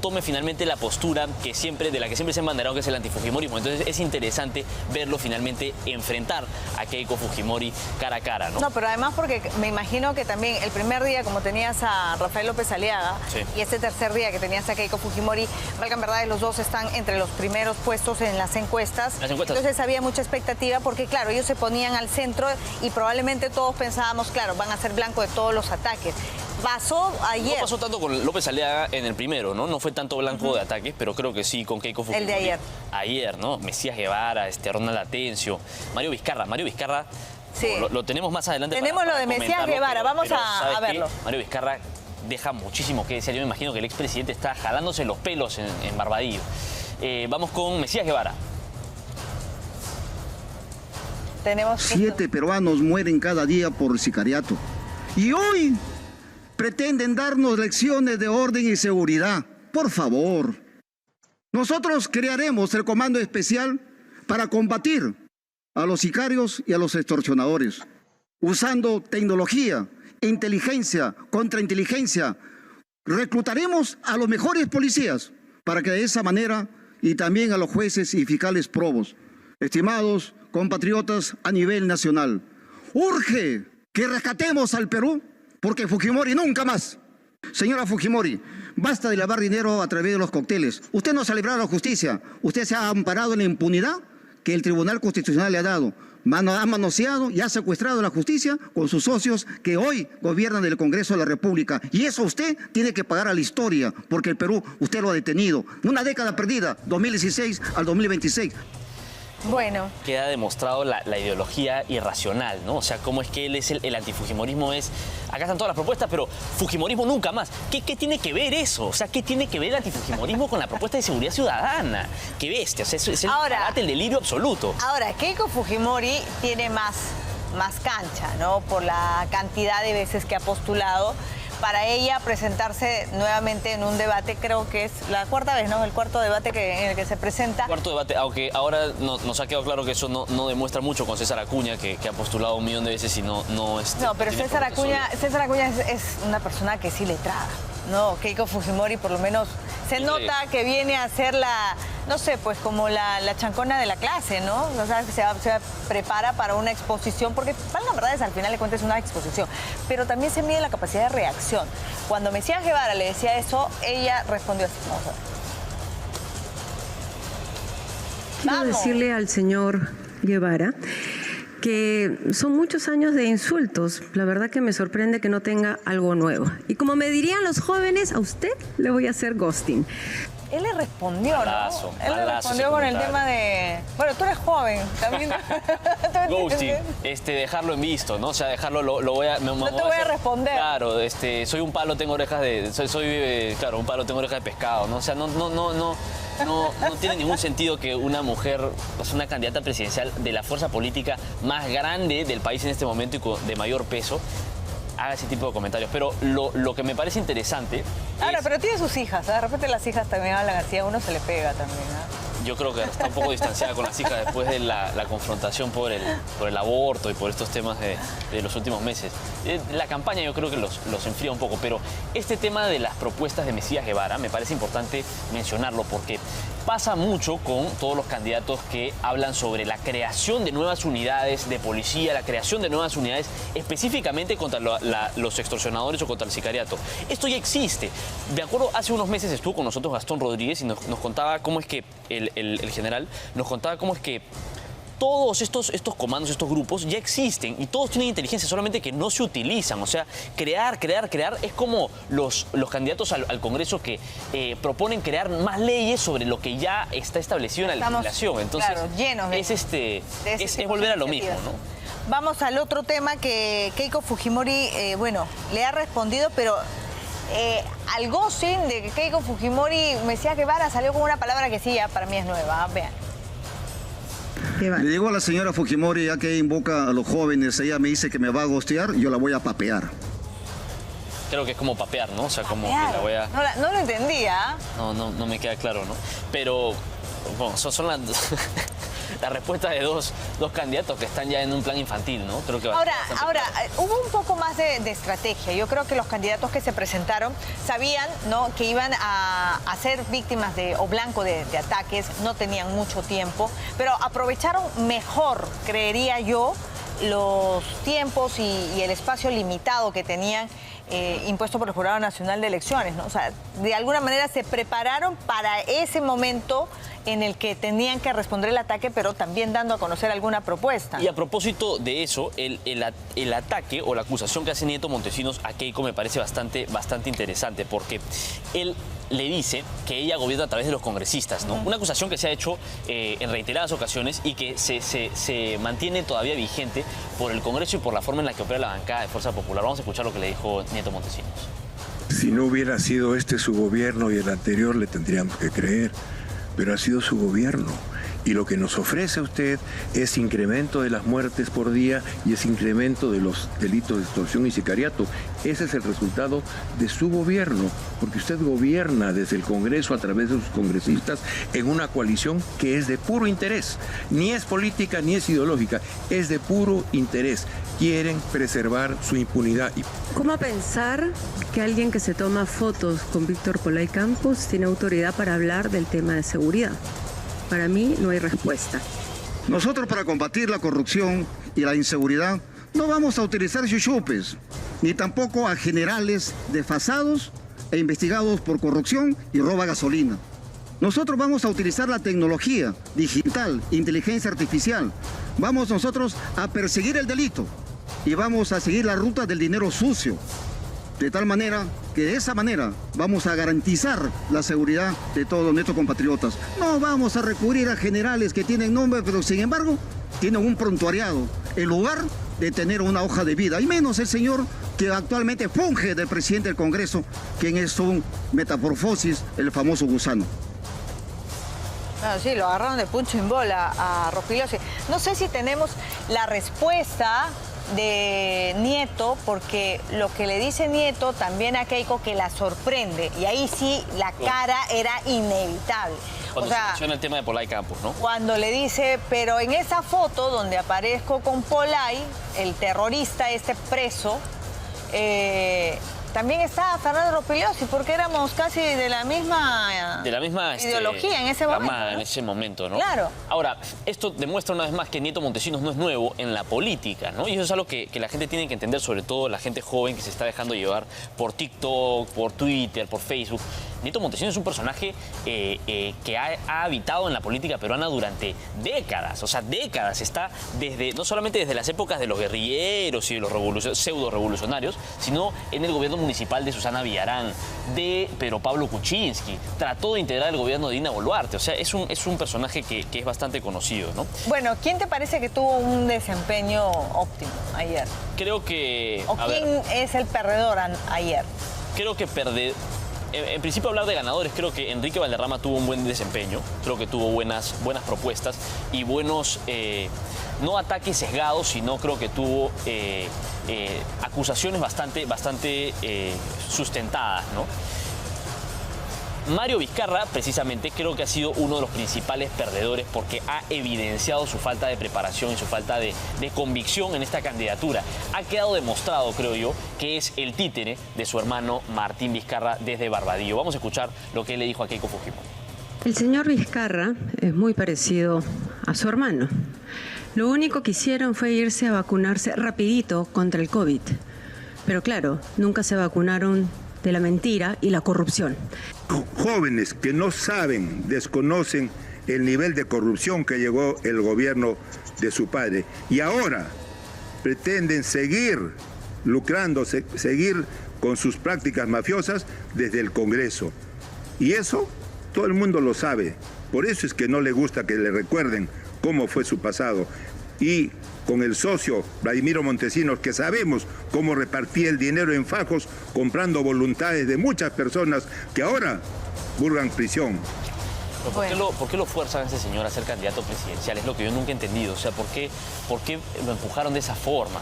Speaker 1: tome finalmente la postura de la que siempre se han banderado, que es el antifujimorismo. Entonces es interesante verlo finalmente enfrentar a Keiko Fujimori cara a cara, ¿no?
Speaker 9: No, pero además porque me imagino que también el primer día, como tenías a Rafael López Aliaga, sí, y este tercer día que tenías a Keiko Fujimori, valgan verdad, los dos están entre los primeros puestos en las encuestas. Entonces había mucha expectativa porque, claro, ellos se ponían al centro y probablemente todos pensábamos, claro, van a ser blanco de todos los ataques. Pasó ayer.
Speaker 1: No pasó tanto con López Aliaga en el primero, ¿no? No fue tanto blanco de ataques, pero creo que sí con Keiko Fujimori.
Speaker 9: El de ayer.
Speaker 1: Ayer, ¿no? Mesías Guevara, Ronald Atencio, Mario Vizcarra. Sí. Lo tenemos más adelante.
Speaker 9: Tenemos lo de Mesías Guevara, vamos a verlo.
Speaker 1: Mario Vizcarra deja muchísimo que decir. Yo me imagino que el expresidente está jalándose los pelos en Barbadillo. Vamos con Mesías Guevara.
Speaker 9: Tenemos
Speaker 16: 7 peruanos mueren cada día por sicariato. Y hoy pretenden darnos lecciones de orden y seguridad. Por favor. Nosotros crearemos el comando especial para combatir a los sicarios y a los extorsionadores, usando tecnología, inteligencia, contrainteligencia. Reclutaremos a los mejores policías para que de esa manera, y también a los jueces y fiscales probos. Estimados compatriotas a nivel nacional, urge que rescatemos al Perú, porque Fujimori nunca más. Señora Fujimori, basta de lavar dinero a través de los cócteles. Usted no ha celebrado la justicia, usted se ha amparado en la impunidad que el Tribunal Constitucional le ha dado. Ha manoseado y ha secuestrado la justicia con sus socios que hoy gobiernan el Congreso de la República. Y eso usted tiene que pagar a la historia, porque el Perú usted lo ha detenido. Una década perdida, 2016 al 2026.
Speaker 9: Bueno.
Speaker 1: Queda demostrado la ideología irracional, ¿no? O sea, cómo es que él es el antifujimorismo es... Acá están todas las propuestas, pero fujimorismo nunca más. ¿Qué tiene que ver eso? O sea, ¿qué tiene que ver el antifujimorismo con la propuesta de seguridad ciudadana? ¡Qué bestia! O sea, es el disparate, el delirio absoluto.
Speaker 9: Ahora, Keiko Fujimori tiene más cancha, ¿no? Por la cantidad de veces que ha postulado. Para ella presentarse nuevamente en un debate, creo que es la cuarta vez, ¿no? El cuarto debate en el que se presenta.
Speaker 1: Cuarto debate, aunque ahora nos ha quedado claro que eso no demuestra mucho con César Acuña, que ha postulado 1 millón de veces y no...
Speaker 9: No, pero César Acuña es una persona que sí le traga, ¿no? Keiko Fujimori por lo menos se nota que viene a ser no sé, pues como la chancona de la clase, ¿no? O sea, se prepara para una exposición, porque la verdad es, al final de cuentas, es una exposición. Pero también se mide la capacidad de reacción. Cuando Mesías Guevara le decía eso, ella respondió así. Vamos a ver.
Speaker 17: Quiero decirle al señor Guevara que son muchos años de insultos. La verdad que me sorprende que no tenga algo nuevo. Y como me dirían los jóvenes, a usted le voy a hacer ghosting.
Speaker 9: Él le respondió, ¿no? Él le respondió con el tema de... Bueno, tú eres joven, también.
Speaker 1: Ghosting, dejarlo en visto, ¿no? O sea, dejarlo, no te voy a
Speaker 9: responder.
Speaker 1: Claro, soy un palo, tengo orejas de... Claro, un palo, tengo orejas de pescado, ¿no? O sea, no tiene ningún sentido que una mujer, pues una candidata presidencial de la fuerza política más grande del país en este momento y de mayor peso, haga ese tipo de comentarios. Pero lo que me parece interesante...
Speaker 9: Ahora, pero tiene sus hijas, ¿eh? De repente las hijas también hablan así, a uno se le pega también, ¿eh?
Speaker 1: Yo creo que está un poco distanciada con las hijas después de la confrontación por el aborto y por estos temas de los últimos meses. La campaña yo creo que los enfría un poco, pero este tema de las propuestas de Mesías Guevara me parece importante mencionarlo porque pasa mucho con todos los candidatos que hablan sobre la creación de nuevas unidades de policía, la creación de nuevas unidades específicamente contra los extorsionadores o contra el sicariato. Esto ya existe. De acuerdo, hace unos meses estuvo con nosotros Gastón Rodríguez y nos contaba cómo es que el general nos contaba cómo es que todos estos comandos, estos grupos ya existen y todos tienen inteligencia, solamente que no se utilizan. O sea, crear es como los candidatos al Congreso que proponen crear más leyes sobre lo que ya está establecido en la legislación. Entonces,
Speaker 9: claro, llenos
Speaker 1: es volver a lo mismo, ¿no?
Speaker 9: Vamos al otro tema que Keiko Fujimori, le ha respondido, pero al ghosting de Keiko Fujimori, Mesías Guevara salió con una palabra que sí, ya para mí es nueva. Vean.
Speaker 16: Le digo a la señora Fujimori, ya que invoca a los jóvenes, ella me dice que me va a gostear, yo la voy a papear.
Speaker 1: Creo que es como papear, ¿no? O sea, como que la voy a...
Speaker 9: No lo entendía.
Speaker 1: No me queda claro, ¿no? Pero, bueno, son las... la respuesta de dos candidatos que están ya en un plan infantil, ¿no? Creo que
Speaker 9: ahora, hubo un poco más de estrategia. Yo creo que los candidatos que se presentaron sabían, ¿no?, que iban a ser víctimas o blanco de ataques, no tenían mucho tiempo, pero aprovecharon mejor, creería yo, los tiempos y el espacio limitado que tenían impuesto por el Jurado Nacional de Elecciones, ¿no? O sea, de alguna manera se prepararon para ese momento en el que tenían que responder el ataque, pero también dando a conocer alguna propuesta.
Speaker 1: Y a propósito de eso, el ataque o la acusación que hace Nieto Montesinos a Keiko me parece bastante interesante, porque él le dice que ella gobierna a través de los congresistas, ¿no? Una acusación que se ha hecho en reiteradas ocasiones y que se mantiene todavía vigente por el Congreso y por la forma en la que opera la bancada de Fuerza Popular. Vamos a escuchar lo que le dijo Nieto Montesinos.
Speaker 19: Si no hubiera sido este su gobierno y el anterior, le tendríamos que creer, pero ha sido su gobierno. Y lo que nos ofrece usted es incremento de las muertes por día y es incremento de los delitos de extorsión y sicariato. Ese es el resultado de su gobierno, porque usted gobierna desde el Congreso a través de sus congresistas en una coalición que es de puro interés. Ni es política ni es ideológica, es de puro interés. Quieren preservar su impunidad.
Speaker 17: ¿Cómo pensar que alguien que se toma fotos con Víctor Polay Campos tiene autoridad para hablar del tema de seguridad? Para mí no hay respuesta.
Speaker 16: Nosotros, para combatir la corrupción y la inseguridad, no vamos a utilizar chuchupes, ni tampoco a generales desfasados e investigados por corrupción y roba gasolina. Nosotros vamos a utilizar la tecnología digital, inteligencia artificial. Vamos nosotros a perseguir el delito y vamos a seguir la ruta del dinero sucio. De tal manera que de esa manera vamos a garantizar la seguridad de todos nuestros compatriotas. No vamos a recurrir a generales que tienen nombre, pero sin embargo tienen un prontuariado en lugar de tener una hoja de vida. Y menos el señor que actualmente funge de presidente del Congreso, quien es un metamorfosis, el famoso gusano.
Speaker 9: Bueno, sí, lo agarraron de puncho en bola a Rospigliosi. No sé si tenemos la respuesta de Nieto, porque lo que le dice Nieto también a Keiko que la sorprende, y ahí sí la cara era inevitable.
Speaker 1: Cuando se menciona el tema de Polay Campos, ¿no?
Speaker 9: Cuando le dice, pero en esa foto donde aparezco con Polay, el terrorista, preso, también estaba Fernando Rospigliosi, porque éramos casi de la misma ideología en ese momento, ¿no?
Speaker 1: En ese momento, ¿no?
Speaker 9: Claro.
Speaker 1: Ahora, esto demuestra una vez más que Nieto Montesinos no es nuevo en la política, ¿no? Y eso es algo que la gente tiene que entender, sobre todo la gente joven que se está dejando llevar por TikTok, por Twitter, por Facebook. Nieto Montesinos es un personaje que ha habitado en la política peruana durante décadas, o sea, décadas. Está no solamente desde las épocas de los guerrilleros y de los pseudo-revolucionarios, sino en el gobierno municipal de Susana Villarán, de Pedro Pablo Kuczynski. Trató de integrar el gobierno de Dina Boluarte. O sea, es un personaje que es bastante conocido, ¿no?
Speaker 9: Bueno, ¿quién te parece que tuvo un desempeño óptimo ayer?
Speaker 1: Creo que...
Speaker 9: ¿O quién es el perdedor ayer?
Speaker 1: Creo que en principio, hablar de ganadores, creo que Enrique Valderrama tuvo un buen desempeño, creo que tuvo buenas propuestas y buenos, no ataques sesgados, sino creo que tuvo acusaciones bastante sustentadas, ¿no? Mario Vizcarra, precisamente, creo que ha sido uno de los principales perdedores porque ha evidenciado su falta de preparación y su falta de convicción en esta candidatura. Ha quedado demostrado, creo yo, que es el títere de su hermano Martín Vizcarra desde Barbadillo. Vamos a escuchar lo que él le dijo a Keiko Fujimori.
Speaker 17: El señor Vizcarra es muy parecido a su hermano. Lo único que hicieron fue irse a vacunarse rapidito contra el COVID. Pero claro, nunca se vacunaron de la mentira y la corrupción.
Speaker 19: Jóvenes que no saben, desconocen el nivel de corrupción que llegó el gobierno de su padre y ahora pretenden seguir lucrándose, seguir con sus prácticas mafiosas desde el Congreso. Y eso todo el mundo lo sabe. Por eso es que no le gusta que le recuerden cómo fue su pasado. Y con el socio Vladimiro Montesinos, que sabemos cómo repartía el dinero en fajos, comprando voluntades de muchas personas que ahora burgan prisión.
Speaker 1: ¿Por qué lo fuerzan a ese señor a ser candidato presidencial? Es lo que yo nunca he entendido. O sea, ¿por qué lo empujaron de esa forma?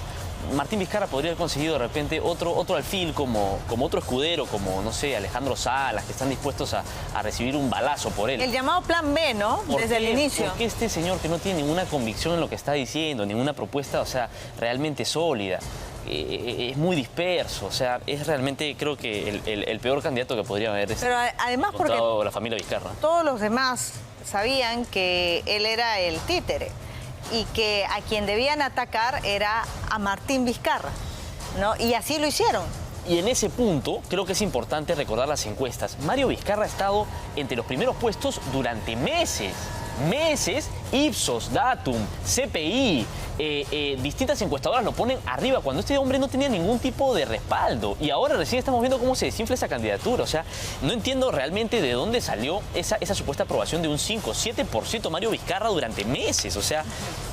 Speaker 1: Martín Vizcarra podría haber conseguido de repente otro alfil como otro escudero, como, no sé, Alejandro Salas, que están dispuestos a recibir un balazo por él.
Speaker 9: El llamado plan B, ¿no? Desde el inicio.
Speaker 1: ¿Por qué este señor que no tiene ninguna convicción en lo que está diciendo, ninguna propuesta, o sea, realmente sólida? Es muy disperso, o sea, es realmente, creo que el peor candidato que podría haber
Speaker 9: además porque
Speaker 1: la familia Vizcarra.
Speaker 9: Todos los demás sabían que él era el títere y que a quien debían atacar era a Martín Vizcarra, ¿no? Y así lo hicieron.
Speaker 1: Y en ese punto, creo que es importante recordar las encuestas. Mario Vizcarra ha estado entre los primeros puestos durante meses. Ipsos, Datum, CPI, distintas encuestadoras lo ponen arriba cuando este hombre no tenía ningún tipo de respaldo. Y ahora recién estamos viendo cómo se desinfla esa candidatura. O sea, no entiendo realmente de dónde salió esa supuesta aprobación de un 5-7% Mario Vizcarra durante meses. O sea,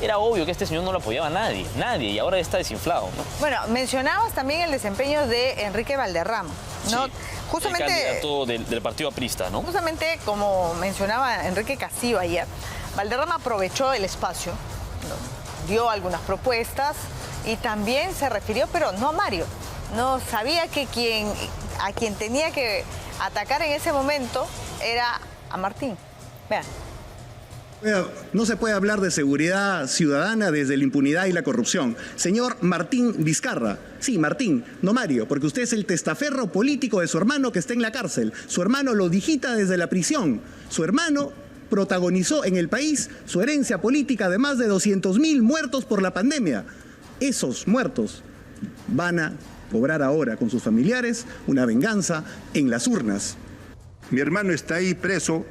Speaker 1: era obvio que este señor no lo apoyaba nadie, y ahora está desinflado, ¿no?
Speaker 9: Bueno, mencionabas también el desempeño de Enrique Valderrama, ¿no?
Speaker 1: Sí.
Speaker 9: Justamente,
Speaker 1: el candidato del partido aprista, ¿no?
Speaker 9: Justamente como mencionaba Enrique Castillo ayer, Valderrama aprovechó el espacio, ¿no? Dio algunas propuestas y también se refirió, pero no a Mario. No sabía que a quien tenía que atacar en ese momento era a Martín. Vean.
Speaker 15: No se puede hablar de seguridad ciudadana desde la impunidad y la corrupción. Señor Martín Vizcarra, sí, Martín, no Mario, porque usted es el testaferro político de su hermano que está en la cárcel. Su hermano lo digita desde la prisión. Su hermano protagonizó en el país su herencia política de más de 200.000 muertos por la pandemia. Esos muertos van a cobrar ahora con sus familiares una venganza en las urnas.
Speaker 19: Mi hermano está ahí preso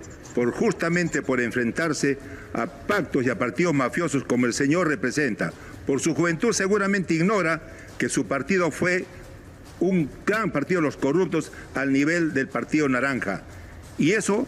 Speaker 19: justamente por enfrentarse a pactos y a partidos mafiosos como el señor representa. Por su juventud seguramente ignora que su partido fue un gran partido de los corruptos al nivel del Partido Naranja. Y eso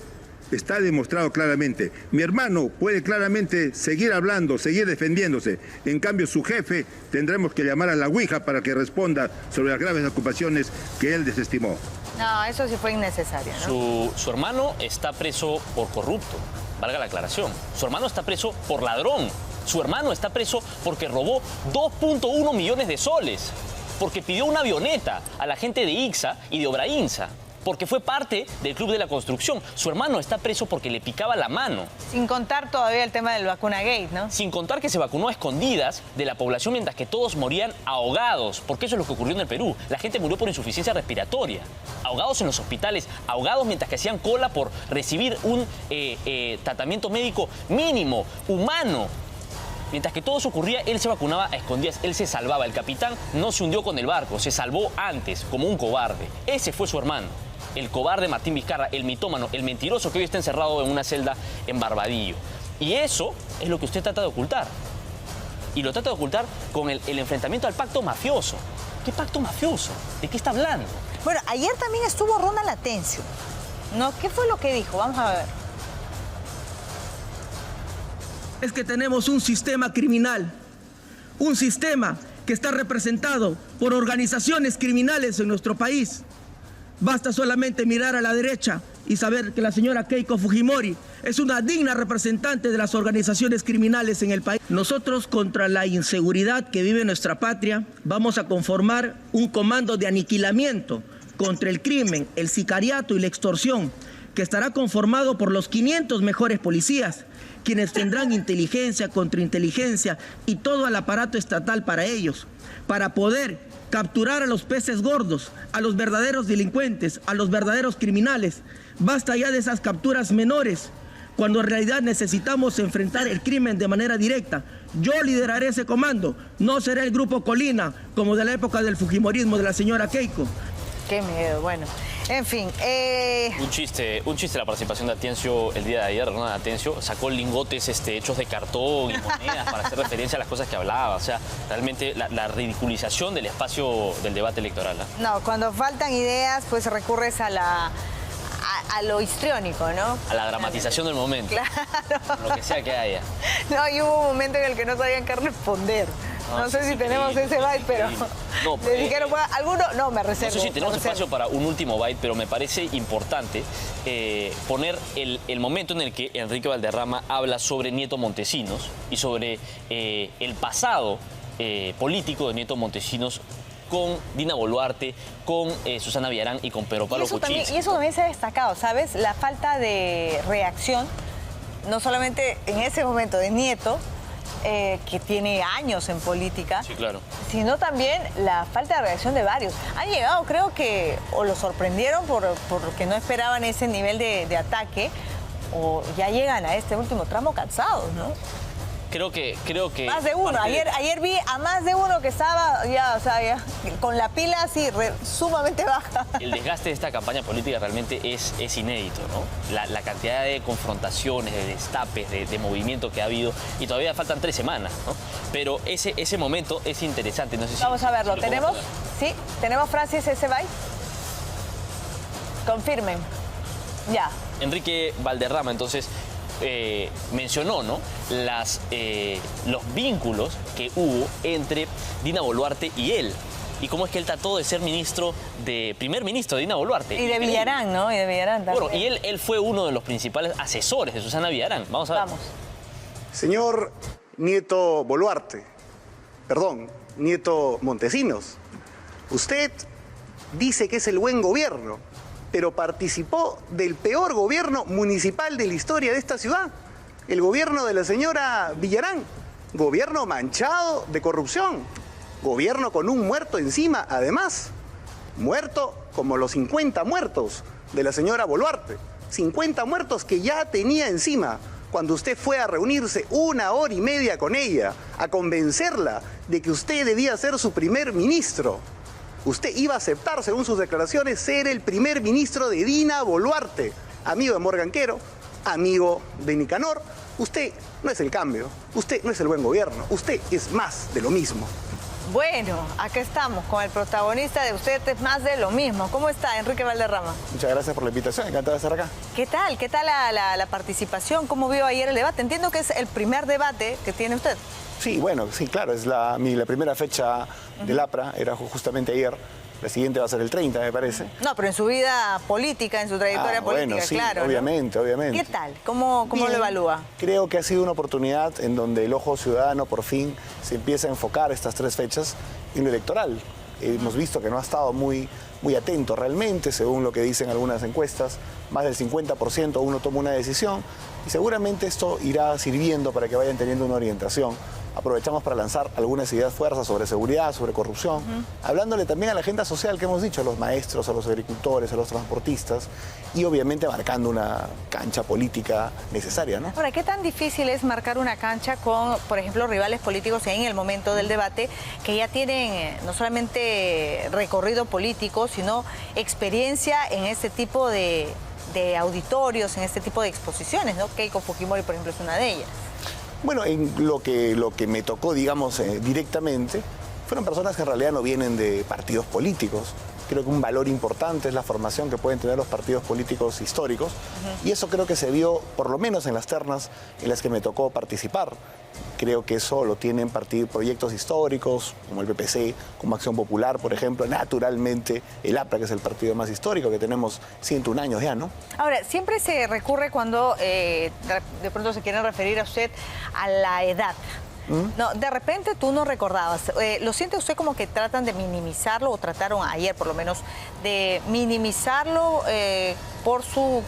Speaker 19: está demostrado claramente. Mi hermano puede claramente seguir hablando, seguir defendiéndose. En cambio, su jefe tendremos que llamar a la Ouija para que responda sobre las graves ocupaciones que él desestimó.
Speaker 9: No, eso sí fue innecesario, ¿no?
Speaker 1: Su hermano está preso por corrupto, valga la aclaración. Su hermano está preso por ladrón. Su hermano está preso porque robó 2.1 millones de soles, porque pidió una avioneta a la gente de ICSA y de Obrainsa, porque fue parte del Club de la Construcción. Su hermano está preso porque le picaba la mano.
Speaker 9: Sin contar todavía el tema del vacunagate, ¿no?
Speaker 1: Sin contar que se vacunó a escondidas de la población mientras que todos morían ahogados, porque eso es lo que ocurrió en el Perú. La gente murió por insuficiencia respiratoria, ahogados en los hospitales, ahogados mientras que hacían cola por recibir un tratamiento médico mínimo, humano. Mientras que todo eso ocurría, él se vacunaba a escondidas, él se salvaba. El capitán no se hundió con el barco, se salvó antes, como un cobarde. Ese fue su hermano. El cobarde Martín Vizcarra, el mitómano, el mentiroso que hoy está encerrado en una celda en Barbadillo. Y eso es lo que usted trata de ocultar. Y lo trata de ocultar con el enfrentamiento al pacto mafioso. ¿Qué pacto mafioso? ¿De qué está hablando?
Speaker 9: Bueno, ayer también estuvo Ronald Atencio, ¿no? ¿Qué fue lo que dijo? Vamos a ver.
Speaker 20: Es que tenemos un sistema criminal, un sistema que está representado por organizaciones criminales en nuestro país. Basta solamente mirar a la derecha y saber que la señora Keiko Fujimori es una digna representante de las organizaciones criminales en el país. Nosotros, contra la inseguridad que vive nuestra patria, vamos a conformar un comando de aniquilamiento contra el crimen, el sicariato y la extorsión, que estará conformado por los 500 mejores policías, quienes tendrán inteligencia, contrainteligencia y todo el aparato estatal para ellos, para poder capturar a los peces gordos, a los verdaderos delincuentes, a los verdaderos criminales. Basta ya de esas capturas menores, cuando en realidad necesitamos enfrentar el crimen de manera directa. Yo lideraré ese comando, no será el grupo Colina, como de la época del fujimorismo de la señora Keiko.
Speaker 9: Qué miedo, bueno. En fin.
Speaker 1: Un chiste la participación de Atencio el día de ayer. Ronald Atencio sacó lingotes hechos de cartón y monedas para hacer referencia a las cosas que hablaba. O sea, realmente la ridiculización del espacio del debate electoral.
Speaker 9: No, cuando faltan ideas, pues recurres a lo histriónico, ¿no?
Speaker 1: A la dramatización del momento.
Speaker 9: Claro.
Speaker 1: Lo que sea que haya.
Speaker 9: No, y hubo un momento en el que no sabían qué responder. No sé si tenemos ese byte, pero
Speaker 1: no,
Speaker 9: les dijeron, ¿alguno? No, me reservo.
Speaker 1: No sé si tenemos espacio para un último byte, pero me parece importante poner el momento en el que Enrique Valderrama habla sobre Nieto Montesinos y sobre el pasado político de Nieto Montesinos con Dina Boluarte, con Susana Villarán y con Pedro Pablo Kuczynski.
Speaker 9: Y eso también se ha destacado, ¿sabes? La falta de reacción, no solamente en ese momento de Nieto, que tiene años en política,
Speaker 1: sí, claro,
Speaker 9: sino también la falta de reacción de varios. Han llegado, creo que, o lo sorprendieron porque no esperaban ese nivel de ataque, o ya llegan a este último tramo cansados, ¿no?
Speaker 1: Creo que
Speaker 9: más de uno. Ayer vi a más de uno que estaba ya, o sea, ya con la pila así sumamente baja.
Speaker 1: El desgaste de esta campaña política realmente es inédito, ¿no? La cantidad de confrontaciones, de destapes, de movimiento que ha habido, y todavía faltan 3 semanas, ¿no? Pero ese momento es interesante. No sé si,
Speaker 9: vamos a verlo. ¿Tenemos? Sí, tenemos Francis Esebay. Confirmen. Ya.
Speaker 1: Enrique Valderrama, entonces, mencionó, ¿no?, los vínculos que hubo entre Dina Boluarte y él. Y cómo es que él trató de ser primer ministro de Dina Boluarte.
Speaker 9: Y de Villarán, ¿no? Y de Villarán también.
Speaker 1: Bueno, y él fue uno de los principales asesores de Susana Villarán. Vamos a ver.
Speaker 9: Vamos.
Speaker 3: Señor Nieto Boluarte, perdón, Nieto Montesinos, usted dice que es el buen gobierno, pero participó del peor gobierno municipal de la historia de esta ciudad, el gobierno de la señora Villarán, gobierno manchado de corrupción, gobierno con un muerto encima, además, muerto como los 50 muertos de la señora Boluarte, 50 muertos que ya tenía encima cuando usted fue a reunirse 1 hora y media con ella, a convencerla de que usted debía ser su primer ministro. Usted iba a aceptar, según sus declaraciones, ser el primer ministro de Dina Boluarte, amigo de Morgan Quero, amigo de Nicanor. Usted no es el cambio, usted no es el buen gobierno, usted es más de lo mismo.
Speaker 9: Bueno, acá estamos con el protagonista de Usted es más de lo mismo. ¿Cómo está, Enrique Valderrama?
Speaker 3: Muchas gracias por la invitación, encantado de estar acá.
Speaker 9: ¿Qué tal? ¿Qué tal la participación? ¿Cómo vio ayer el debate? Entiendo que es el primer debate que tiene usted.
Speaker 3: Sí, bueno, sí, claro, es la primera fecha del APRA, era justamente ayer. La siguiente va a ser el 30, me parece.
Speaker 9: No, pero en su vida política, en su trayectoria política,
Speaker 3: bueno, sí,
Speaker 9: claro.
Speaker 3: obviamente,
Speaker 9: ¿no?
Speaker 3: obviamente.
Speaker 9: ¿Qué tal? ¿Cómo lo evalúa?
Speaker 3: Creo que ha sido una oportunidad en donde el ojo ciudadano por fin se empieza a enfocar estas 3 fechas en lo electoral. Hemos visto que no ha estado muy atento realmente, según lo que dicen algunas encuestas. Más del 50% uno toma una decisión y seguramente esto irá sirviendo para que vayan teniendo una orientación. Aprovechamos para lanzar algunas ideas fuerzas sobre seguridad, sobre corrupción, hablándole también a la agenda social que hemos dicho, a los maestros, a los agricultores, a los transportistas y obviamente marcando una cancha política necesaria, ¿no?
Speaker 9: Ahora, ¿qué tan difícil es marcar una cancha con, por ejemplo, rivales políticos en el momento del debate que ya tienen no solamente recorrido político, sino experiencia en este tipo de auditorios, en este tipo de exposiciones, ¿no? Keiko Fujimori, por ejemplo, es una de ellas.
Speaker 3: Bueno, en lo que me tocó, digamos, directamente, fueron personas que en realidad no vienen de partidos políticos. Creo que un valor importante es la formación que pueden tener los partidos políticos históricos. Y eso creo que se vio, por lo menos en las ternas en las que me tocó participar. Creo que eso lo tienen proyectos históricos, como el PPC, como Acción Popular, por ejemplo. Naturalmente, el APRA, que es el partido más histórico, que tenemos 101 años ya, ¿no?
Speaker 9: Ahora, siempre se recurre cuando de pronto se quieren referir a usted a la edad. No, de repente tú no recordabas. ¿Lo siente usted como que tratan de minimizarlo, o trataron ayer por lo menos de minimizarlo por su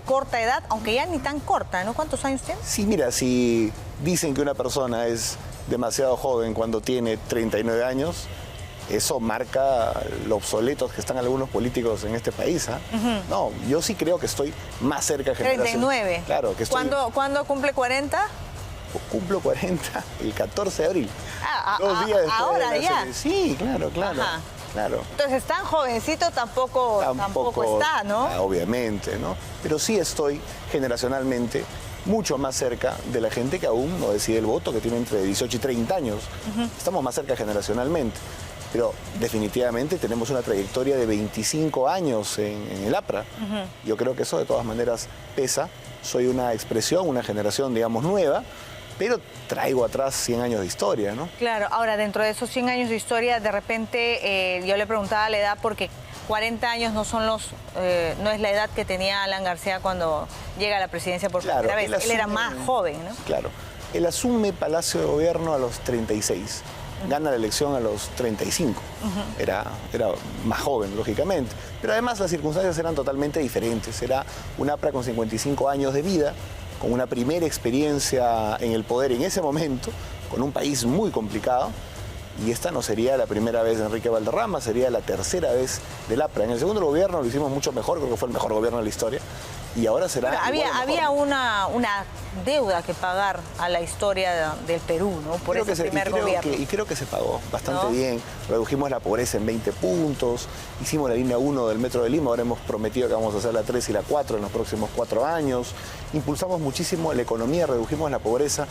Speaker 9: corta edad, aunque ya ni tan corta, ¿no? ¿Cuántos años tiene?
Speaker 3: Sí, mira, si dicen que una persona es demasiado joven cuando tiene 39 años, eso marca lo obsoletos que están algunos políticos en este país. No, yo sí creo que estoy más cerca de generación.
Speaker 9: 39.
Speaker 3: Claro, que estoy...
Speaker 9: ¿Cuándo cumple 40?
Speaker 3: Cumplo 40 el 14 de abril. 2 días después
Speaker 9: ahora
Speaker 3: de
Speaker 9: ya.
Speaker 3: Sí, claro. Claro.
Speaker 9: Entonces, tan jovencito tampoco está, ¿no?
Speaker 3: Obviamente, ¿no? Pero sí estoy generacionalmente mucho más cerca de la gente que aún no decide el voto, que tiene entre 18 y 30 años. Estamos más cerca generacionalmente. Pero definitivamente tenemos una trayectoria de 25 años en el APRA. Yo creo que eso de todas maneras pesa. Soy una expresión, una generación, digamos, nueva, pero traigo atrás 100 años de historia, ¿no?
Speaker 9: Claro, ahora dentro de esos 100 años de historia, de repente yo le preguntaba la edad porque 40 años no es la edad que tenía Alan García cuando llega a la presidencia por primera vez. Él era más joven, ¿no?
Speaker 3: Claro. Él asume Palacio de Gobierno a los 36.
Speaker 6: gana la elección a los 35. Era más joven, lógicamente. Pero además las circunstancias eran totalmente diferentes. Era un APRA con 55 años de vida, con una primera experiencia en el poder en ese momento, con un país muy complicado. Y esta no sería la primera vez de Enrique Valderrama, sería la tercera vez del APRA. En el segundo gobierno lo hicimos mucho mejor, creo que fue el mejor gobierno de la historia. Y ahora será...
Speaker 9: Pero había una deuda que pagar a la historia del Perú, ¿no? Por ese primer gobierno.
Speaker 6: Y creo que se pagó bastante bien. Redujimos la pobreza en 20 puntos, hicimos la línea 1 del Metro de Lima, ahora hemos prometido que vamos a hacer la 3 y la 4 en los próximos 4 años. Impulsamos muchísimo la economía, redujimos la pobreza,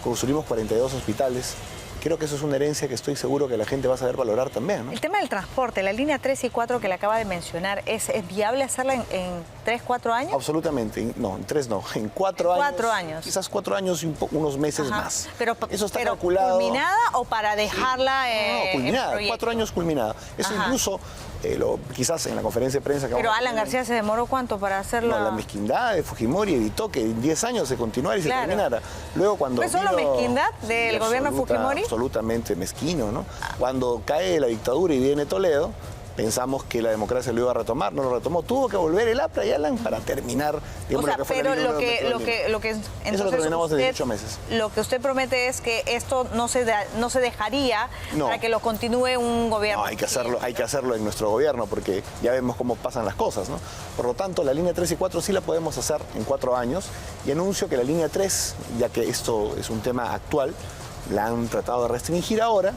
Speaker 6: construimos 42 hospitales. Creo que eso es una herencia que estoy seguro que la gente va a saber valorar también, ¿no?
Speaker 9: El tema del transporte, la línea 3 y 4 que le acaba de mencionar, ¿es viable hacerla en 3, 4 años?
Speaker 6: Absolutamente, no, en 3 no, en 4 años.
Speaker 9: 4 años.
Speaker 6: Quizás 4 años y unos meses más.
Speaker 9: Pero
Speaker 6: eso está calculado.
Speaker 9: ¿Culminada o para dejarla
Speaker 6: No, culminada, 4 años culminada. Eso incluso, quizás en la conferencia de prensa que
Speaker 9: Pero Alan García se demoró ¿cuánto para hacerlo?
Speaker 6: No, la mezquindad de Fujimori evitó que en 10 años se continuara y se terminara. Luego cuando
Speaker 9: ¿Fue solo mezquindad del gobierno Fujimori?
Speaker 6: Absolutamente mezquino, ¿no? Cuando cae la dictadura y viene Toledo, pensamos que la democracia lo iba a retomar, no lo retomó. Tuvo que volver el APRA y Alan para terminar, digamos, lo que fue
Speaker 9: pero
Speaker 6: la
Speaker 9: lo que
Speaker 6: entonces, eso lo terminamos en 18 meses.
Speaker 9: Lo que usted promete es que esto no se dejaría para que lo continúe un gobierno.
Speaker 6: No, hay que hacerlo en nuestro gobierno porque ya vemos cómo pasan las cosas, ¿no? Por lo tanto, la línea 3 y 4 sí la podemos hacer en 4 años y anuncio que la línea 3, ya que esto es un tema actual, la han tratado de restringir ahora.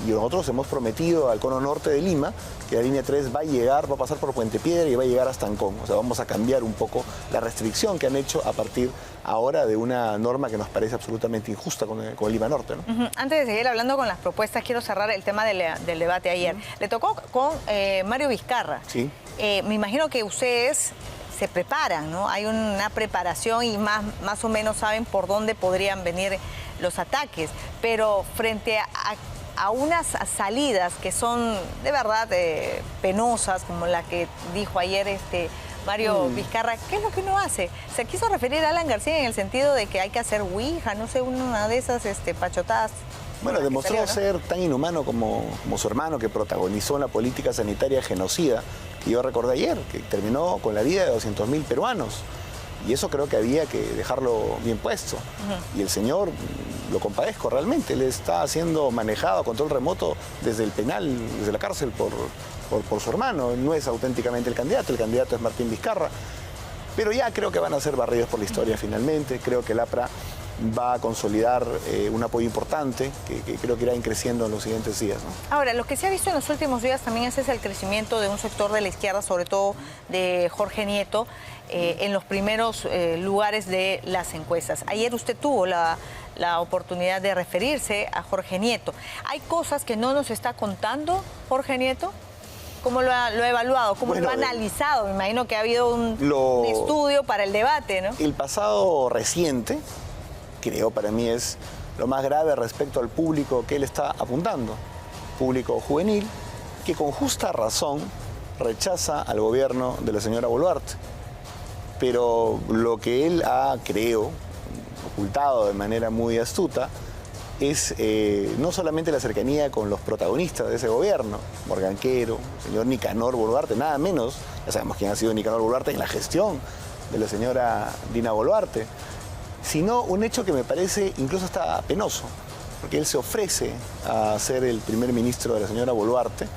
Speaker 6: Y nosotros hemos prometido al cono norte de Lima que la línea 3 va a pasar por Puente Piedra y va a llegar hasta Ancón. O sea, vamos a cambiar un poco la restricción que han hecho a partir ahora de una norma que nos parece absolutamente injusta con el Lima Norte, ¿no?
Speaker 9: Antes de seguir hablando con las propuestas, quiero cerrar el tema del debate ayer. Le tocó con Mario Vizcarra.
Speaker 6: Sí.
Speaker 9: Me imagino que ustedes se preparan, ¿no? Hay una preparación y más o menos saben por dónde podrían venir los ataques. Pero frente a unas salidas que son de verdad penosas, como la que dijo ayer Mario Vizcarra, ¿qué es lo que uno hace? Se quiso referir a Alan García en el sentido de que hay que hacer ouija, no sé, una de esas pachotadas.
Speaker 6: Bueno, demostró ser tan inhumano como su hermano, que protagonizó una política sanitaria genocida, que yo recordé ayer, que terminó con la vida de 200.000 peruanos. Y eso creo que había que dejarlo bien puesto. Y el señor, lo compadezco realmente, él está siendo manejado a control remoto desde el penal, desde la cárcel por su hermano. No es auténticamente el candidato es Martín Vizcarra. Pero ya creo que van a ser barridos por la historia finalmente. Creo que el APRA va a consolidar un apoyo importante que creo que irá creciendo en los siguientes días, ¿no?
Speaker 9: Ahora, lo que se ha visto en los últimos días también es el crecimiento de un sector de la izquierda, sobre todo de Jorge Nieto, en los primeros lugares de las encuestas. Ayer usted tuvo la oportunidad de referirse a Jorge Nieto. ¿Hay cosas que no nos está contando Jorge Nieto? ¿Cómo lo ha evaluado? ¿Cómo lo ha analizado? Me imagino que ha habido un estudio para el debate, ¿no?
Speaker 6: El pasado reciente, creo para mí es lo más grave respecto al público que él está apuntando. Público juvenil que con justa razón rechaza al gobierno de la señora Boluarte. Pero lo que él ha, creo, ocultado de manera muy astuta, es no solamente la cercanía con los protagonistas de ese gobierno, Morganquero, señor Nicanor Boluarte, nada menos, ya sabemos quién ha sido Nicanor Boluarte en la gestión de la señora Dina Boluarte, sino un hecho que me parece incluso hasta penoso, porque él se ofrece a ser el primer ministro de la señora Boluarte,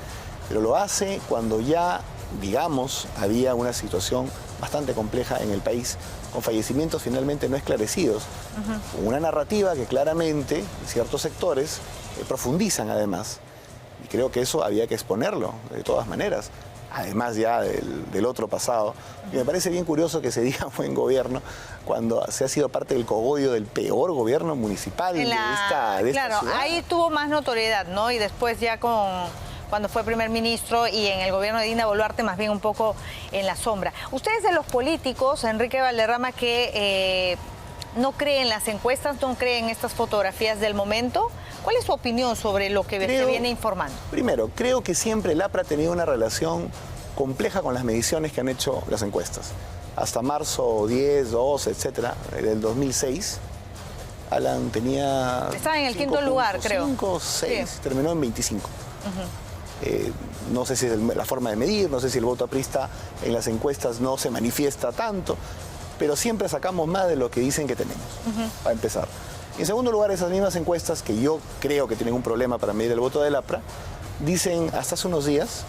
Speaker 6: pero lo hace cuando ya, digamos, había una situación bastante compleja en el país, con fallecimientos finalmente no esclarecidos, con una narrativa que claramente ciertos sectores profundizan además. Y creo que eso había que exponerlo de todas maneras, además ya del otro pasado. Y me parece bien curioso que se diga buen gobierno cuando se ha sido parte del cogollo del peor gobierno municipal de esta
Speaker 9: ciudad. Ahí tuvo más notoriedad, ¿no? Y después ya cuando fue primer ministro y en el gobierno de Dina Boluarte más bien un poco en la sombra. Ustedes de los políticos, Enrique Valderrama, que no creen en las encuestas, no creen en estas fotografías del momento, ¿cuál es su opinión sobre lo que se viene informando?
Speaker 6: Primero, creo que siempre el APRA ha tenido una relación compleja con las mediciones que han hecho las encuestas. Hasta marzo 10, 12, etcétera, del 2006, Alan tenía...
Speaker 9: Estaba en el quinto lugar, creo.
Speaker 6: 5, 6,
Speaker 9: sí.
Speaker 6: Terminó en 25. No sé si es la forma de medir, no sé si el voto aprista en las encuestas no se manifiesta tanto, pero siempre sacamos más de lo que dicen que tenemos, para empezar. Y en segundo lugar, esas mismas encuestas, que yo creo que tienen un problema para medir el voto del APRA, dicen hasta hace unos días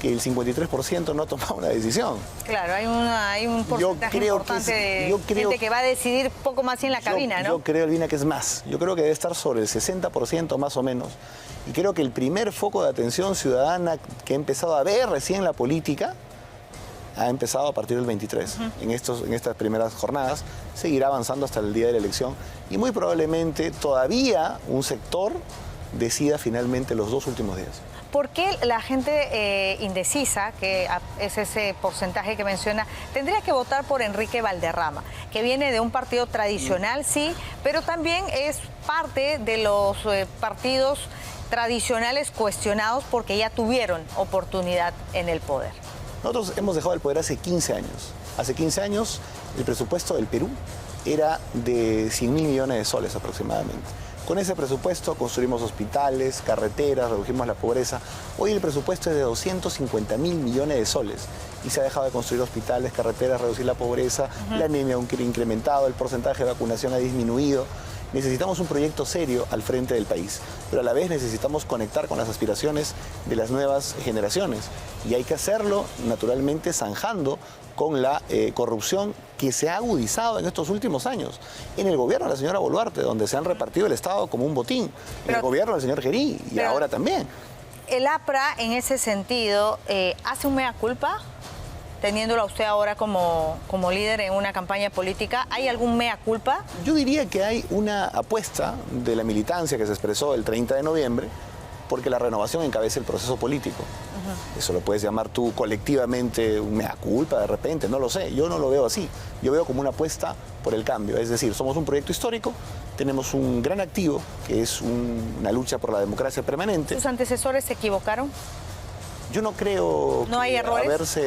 Speaker 6: que el 53% no ha tomado una decisión.
Speaker 9: Claro, hay un porcentaje importante de gente que va a decidir poco más en la cabina, ¿no?
Speaker 6: Yo creo, Elvina, que es más. Yo creo que debe estar sobre el 60% más o menos. Y creo que el primer foco de atención ciudadana que he empezado a ver recién la política ha empezado a partir del 23. En estas primeras jornadas seguirá avanzando hasta el día de la elección y muy probablemente todavía un sector decida finalmente los 2 últimos días.
Speaker 9: ¿Por qué la gente indecisa, que es ese porcentaje que menciona, tendría que votar por Enrique Valderrama, que viene de un partido tradicional, sí, pero también es parte de los partidos tradicionales cuestionados porque ya tuvieron oportunidad en el poder?
Speaker 6: Nosotros hemos dejado el poder hace 15 años. Hace 15 años el presupuesto del Perú era de 100.000 millones de soles aproximadamente. Con ese presupuesto construimos hospitales, carreteras, redujimos la pobreza. Hoy el presupuesto es de 250.000 millones de soles y se ha dejado de construir hospitales, carreteras, reducir la pobreza, la anemia ha incrementado, el porcentaje de vacunación ha disminuido. Necesitamos un proyecto serio al frente del país, pero a la vez necesitamos conectar con las aspiraciones de las nuevas generaciones. Y hay que hacerlo, naturalmente, zanjando con la corrupción que se ha agudizado en estos últimos años. En el gobierno de la señora Boluarte, donde se han repartido el Estado como un botín. En el gobierno del señor Gerí, y ahora también.
Speaker 9: ¿El APRA, en ese sentido, hace un mea culpa? Teniéndolo a usted ahora como líder en una campaña política, ¿hay algún mea culpa?
Speaker 6: Yo diría que hay una apuesta de la militancia que se expresó el 30 de noviembre, porque la renovación encabeza el proceso político. Eso lo puedes llamar tú colectivamente un mea culpa de repente, no lo sé, yo no lo veo así. Yo veo como una apuesta por el cambio, es decir, somos un proyecto histórico, tenemos un gran activo, que es una lucha por la democracia permanente.
Speaker 9: ¿Sus antecesores se equivocaron?
Speaker 6: Yo no creo
Speaker 9: ¿No hay errores?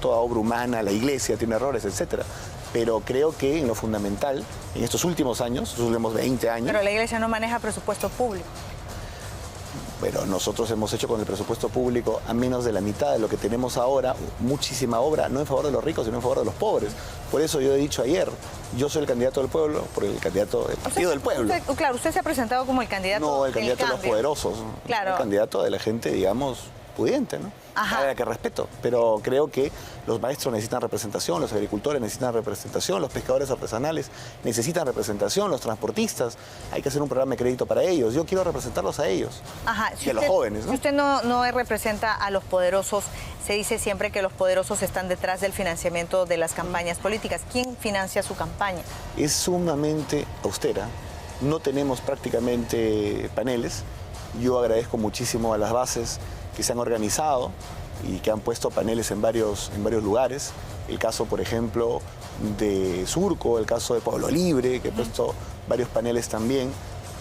Speaker 6: Toda obra humana, la iglesia tiene errores, etcétera. Pero creo que en lo fundamental, en estos últimos años, estos últimos 20 años...
Speaker 9: Pero la iglesia no maneja presupuesto público.
Speaker 6: Pero nosotros hemos hecho con el presupuesto público a menos de la mitad de lo que tenemos ahora, muchísima obra, no en favor de los ricos, sino en favor de los pobres. Por eso yo he dicho ayer, yo soy el candidato del pueblo, por el candidato del Partido del Pueblo.
Speaker 9: Usted se ha presentado como el candidato
Speaker 6: No, el candidato de los poderosos.
Speaker 9: Claro.
Speaker 6: El candidato de la gente, digamos, pudiente, ¿no? A la que respeto, pero creo que los maestros necesitan representación, los agricultores necesitan representación, los pescadores artesanales necesitan representación, los transportistas, hay que hacer un programa de crédito para ellos. Yo quiero representarlos a ellos y a los jóvenes, ¿no?
Speaker 9: Si usted no representa a los poderosos, se dice siempre que los poderosos están detrás del financiamiento de las campañas políticas. ¿Quién financia su campaña?
Speaker 6: Es sumamente austera, no tenemos prácticamente paneles. Yo agradezco muchísimo a las bases que se han organizado y que han puesto paneles en varios lugares. El caso, por ejemplo, de Surco, el caso de Pueblo Libre, que ha puesto varios paneles también,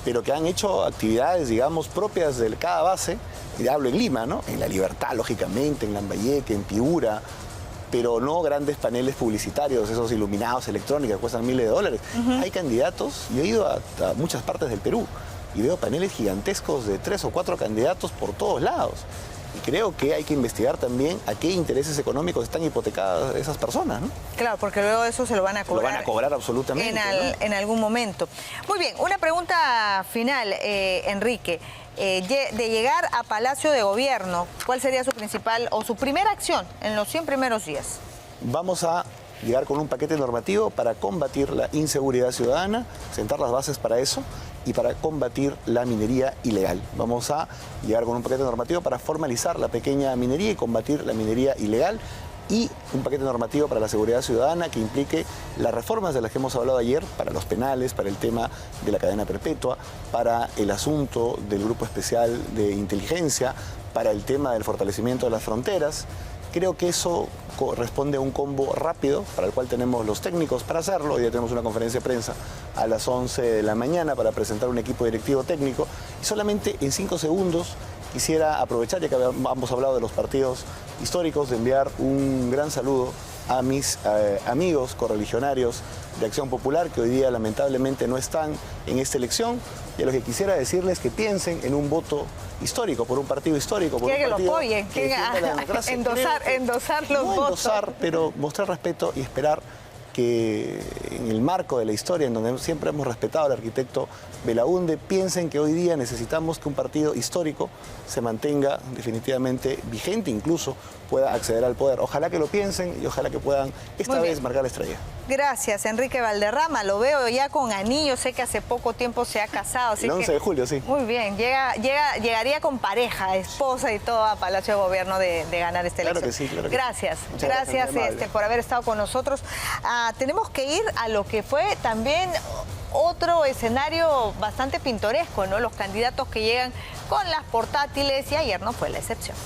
Speaker 6: pero que han hecho actividades, digamos, propias de cada base. Y hablo en Lima, ¿no? En La Libertad, lógicamente, en Lambayeque, en Piura, pero no grandes paneles publicitarios, esos iluminados electrónicos que cuestan miles de dólares. Hay candidatos, yo he ido a muchas partes del Perú, y veo paneles gigantescos de 3 o 4 candidatos por todos lados. Y creo que hay que investigar también a qué intereses económicos están hipotecadas esas personas, ¿no?
Speaker 9: Claro, porque luego eso se lo van a cobrar.
Speaker 6: Lo van a cobrar absolutamente,
Speaker 9: en algún momento. Muy bien, una pregunta final, Enrique. De llegar a Palacio de Gobierno, ¿cuál sería su principal o su primera acción en los 100 primeros días?
Speaker 6: Vamos a llegar con un paquete normativo para combatir la inseguridad ciudadana, sentar las bases para eso y para combatir la minería ilegal. Vamos a llegar con un paquete normativo para formalizar la pequeña minería y combatir la minería ilegal y un paquete normativo para la seguridad ciudadana que implique las reformas de las que hemos hablado ayer para los penales, para el tema de la cadena perpetua, para el asunto del Grupo Especial de Inteligencia, para el tema del fortalecimiento de las fronteras. Creo que eso corresponde a un combo rápido para el cual tenemos los técnicos para hacerlo. Hoy ya tenemos una conferencia de prensa a las 11 de la mañana para presentar un equipo directivo técnico. Y solamente en 5 segundos quisiera aprovechar, ya que hemos hablado de los partidos históricos, de enviar un gran saludo a mis amigos correligionarios de Acción Popular, que hoy día lamentablemente no están en esta elección, y a los que quisiera decirles que piensen en un voto histórico, por un partido histórico, por un
Speaker 9: que
Speaker 6: partido
Speaker 9: lo apoyen,
Speaker 6: que defienda la democracia.
Speaker 9: endosar los votos.
Speaker 6: Endosar, pero mostrar respeto y esperar que en el marco de la historia, en donde siempre hemos respetado al arquitecto Belaúnde, piensen que hoy día necesitamos que un partido histórico se mantenga definitivamente vigente, incluso pueda acceder al poder. Ojalá que lo piensen y ojalá que puedan esta vez marcar la estrella.
Speaker 9: Gracias, Enrique Valderrama. Lo veo ya con anillo. Sé que hace poco tiempo se ha casado. Así
Speaker 6: el 11 de julio, sí.
Speaker 9: Muy bien. Llegaría con pareja, esposa y todo a Palacio de Gobierno de ganar esta elección.
Speaker 6: Claro que sí, claro que
Speaker 9: gracias.
Speaker 6: Sí.
Speaker 9: Gracias por haber estado con nosotros. Tenemos que ir a lo que fue también otro escenario bastante pintoresco, ¿no? Los candidatos que llegan con las portátiles, y ayer no fue la excepción.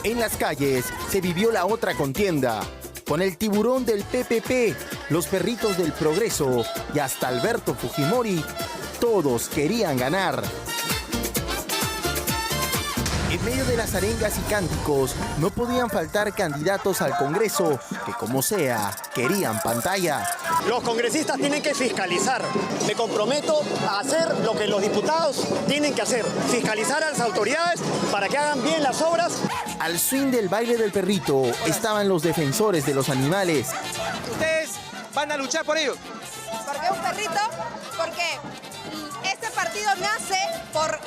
Speaker 4: En las calles se vivió la otra contienda, con el tiburón del PPP, los perritos del Progreso y hasta Alberto Fujimori. Todos querían ganar. En medio de las arengas y cánticos, no podían faltar candidatos al Congreso que, como sea, querían pantalla.
Speaker 14: Los congresistas tienen que fiscalizar. Me comprometo a hacer lo que los diputados tienen que hacer, fiscalizar a las autoridades para que hagan bien las obras.
Speaker 4: Al swing del baile del perrito estaban los defensores de los animales.
Speaker 21: Ustedes van a luchar por ellos.
Speaker 22: ¿Por qué un perrito? Porque este partido nace por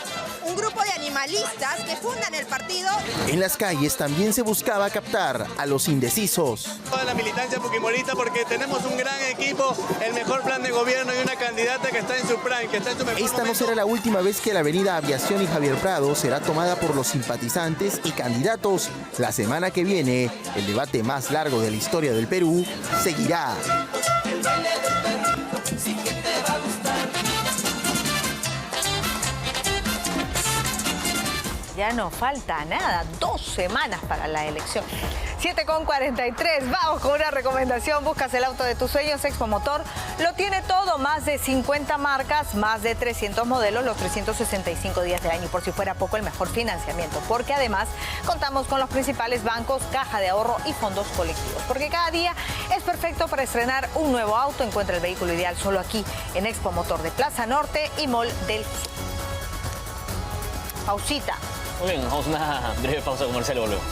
Speaker 22: un grupo de animalistas que fundan el partido.
Speaker 4: En las calles también se buscaba captar a los indecisos.
Speaker 14: Toda la militancia fujimorista, porque tenemos un gran equipo, el mejor plan de gobierno y una candidata que está en su prime, que está en su mejor
Speaker 4: Esta
Speaker 14: momento.
Speaker 4: no será la última vez que la avenida Aviación y Javier Prado será tomada por los simpatizantes y candidatos. La semana que viene, el debate más largo de la historia del Perú seguirá.
Speaker 9: Ya no falta nada, 2 semanas para la elección. 7:43, vamos con una recomendación. Buscas el auto de tus sueños. Expomotor lo tiene todo, más de 50 marcas, más de 300 modelos, los 365 días del año. Y por si fuera poco, el mejor financiamiento, porque además contamos con los principales bancos, Caja de Ahorro y fondos colectivos. Porque cada día es perfecto para estrenar un nuevo auto. Encuentra el vehículo ideal solo aquí, en Expomotor de Plaza Norte y Mall del Sur. Pausita.
Speaker 1: Muy bien, vamos a una breve pausa comercial y volvemos.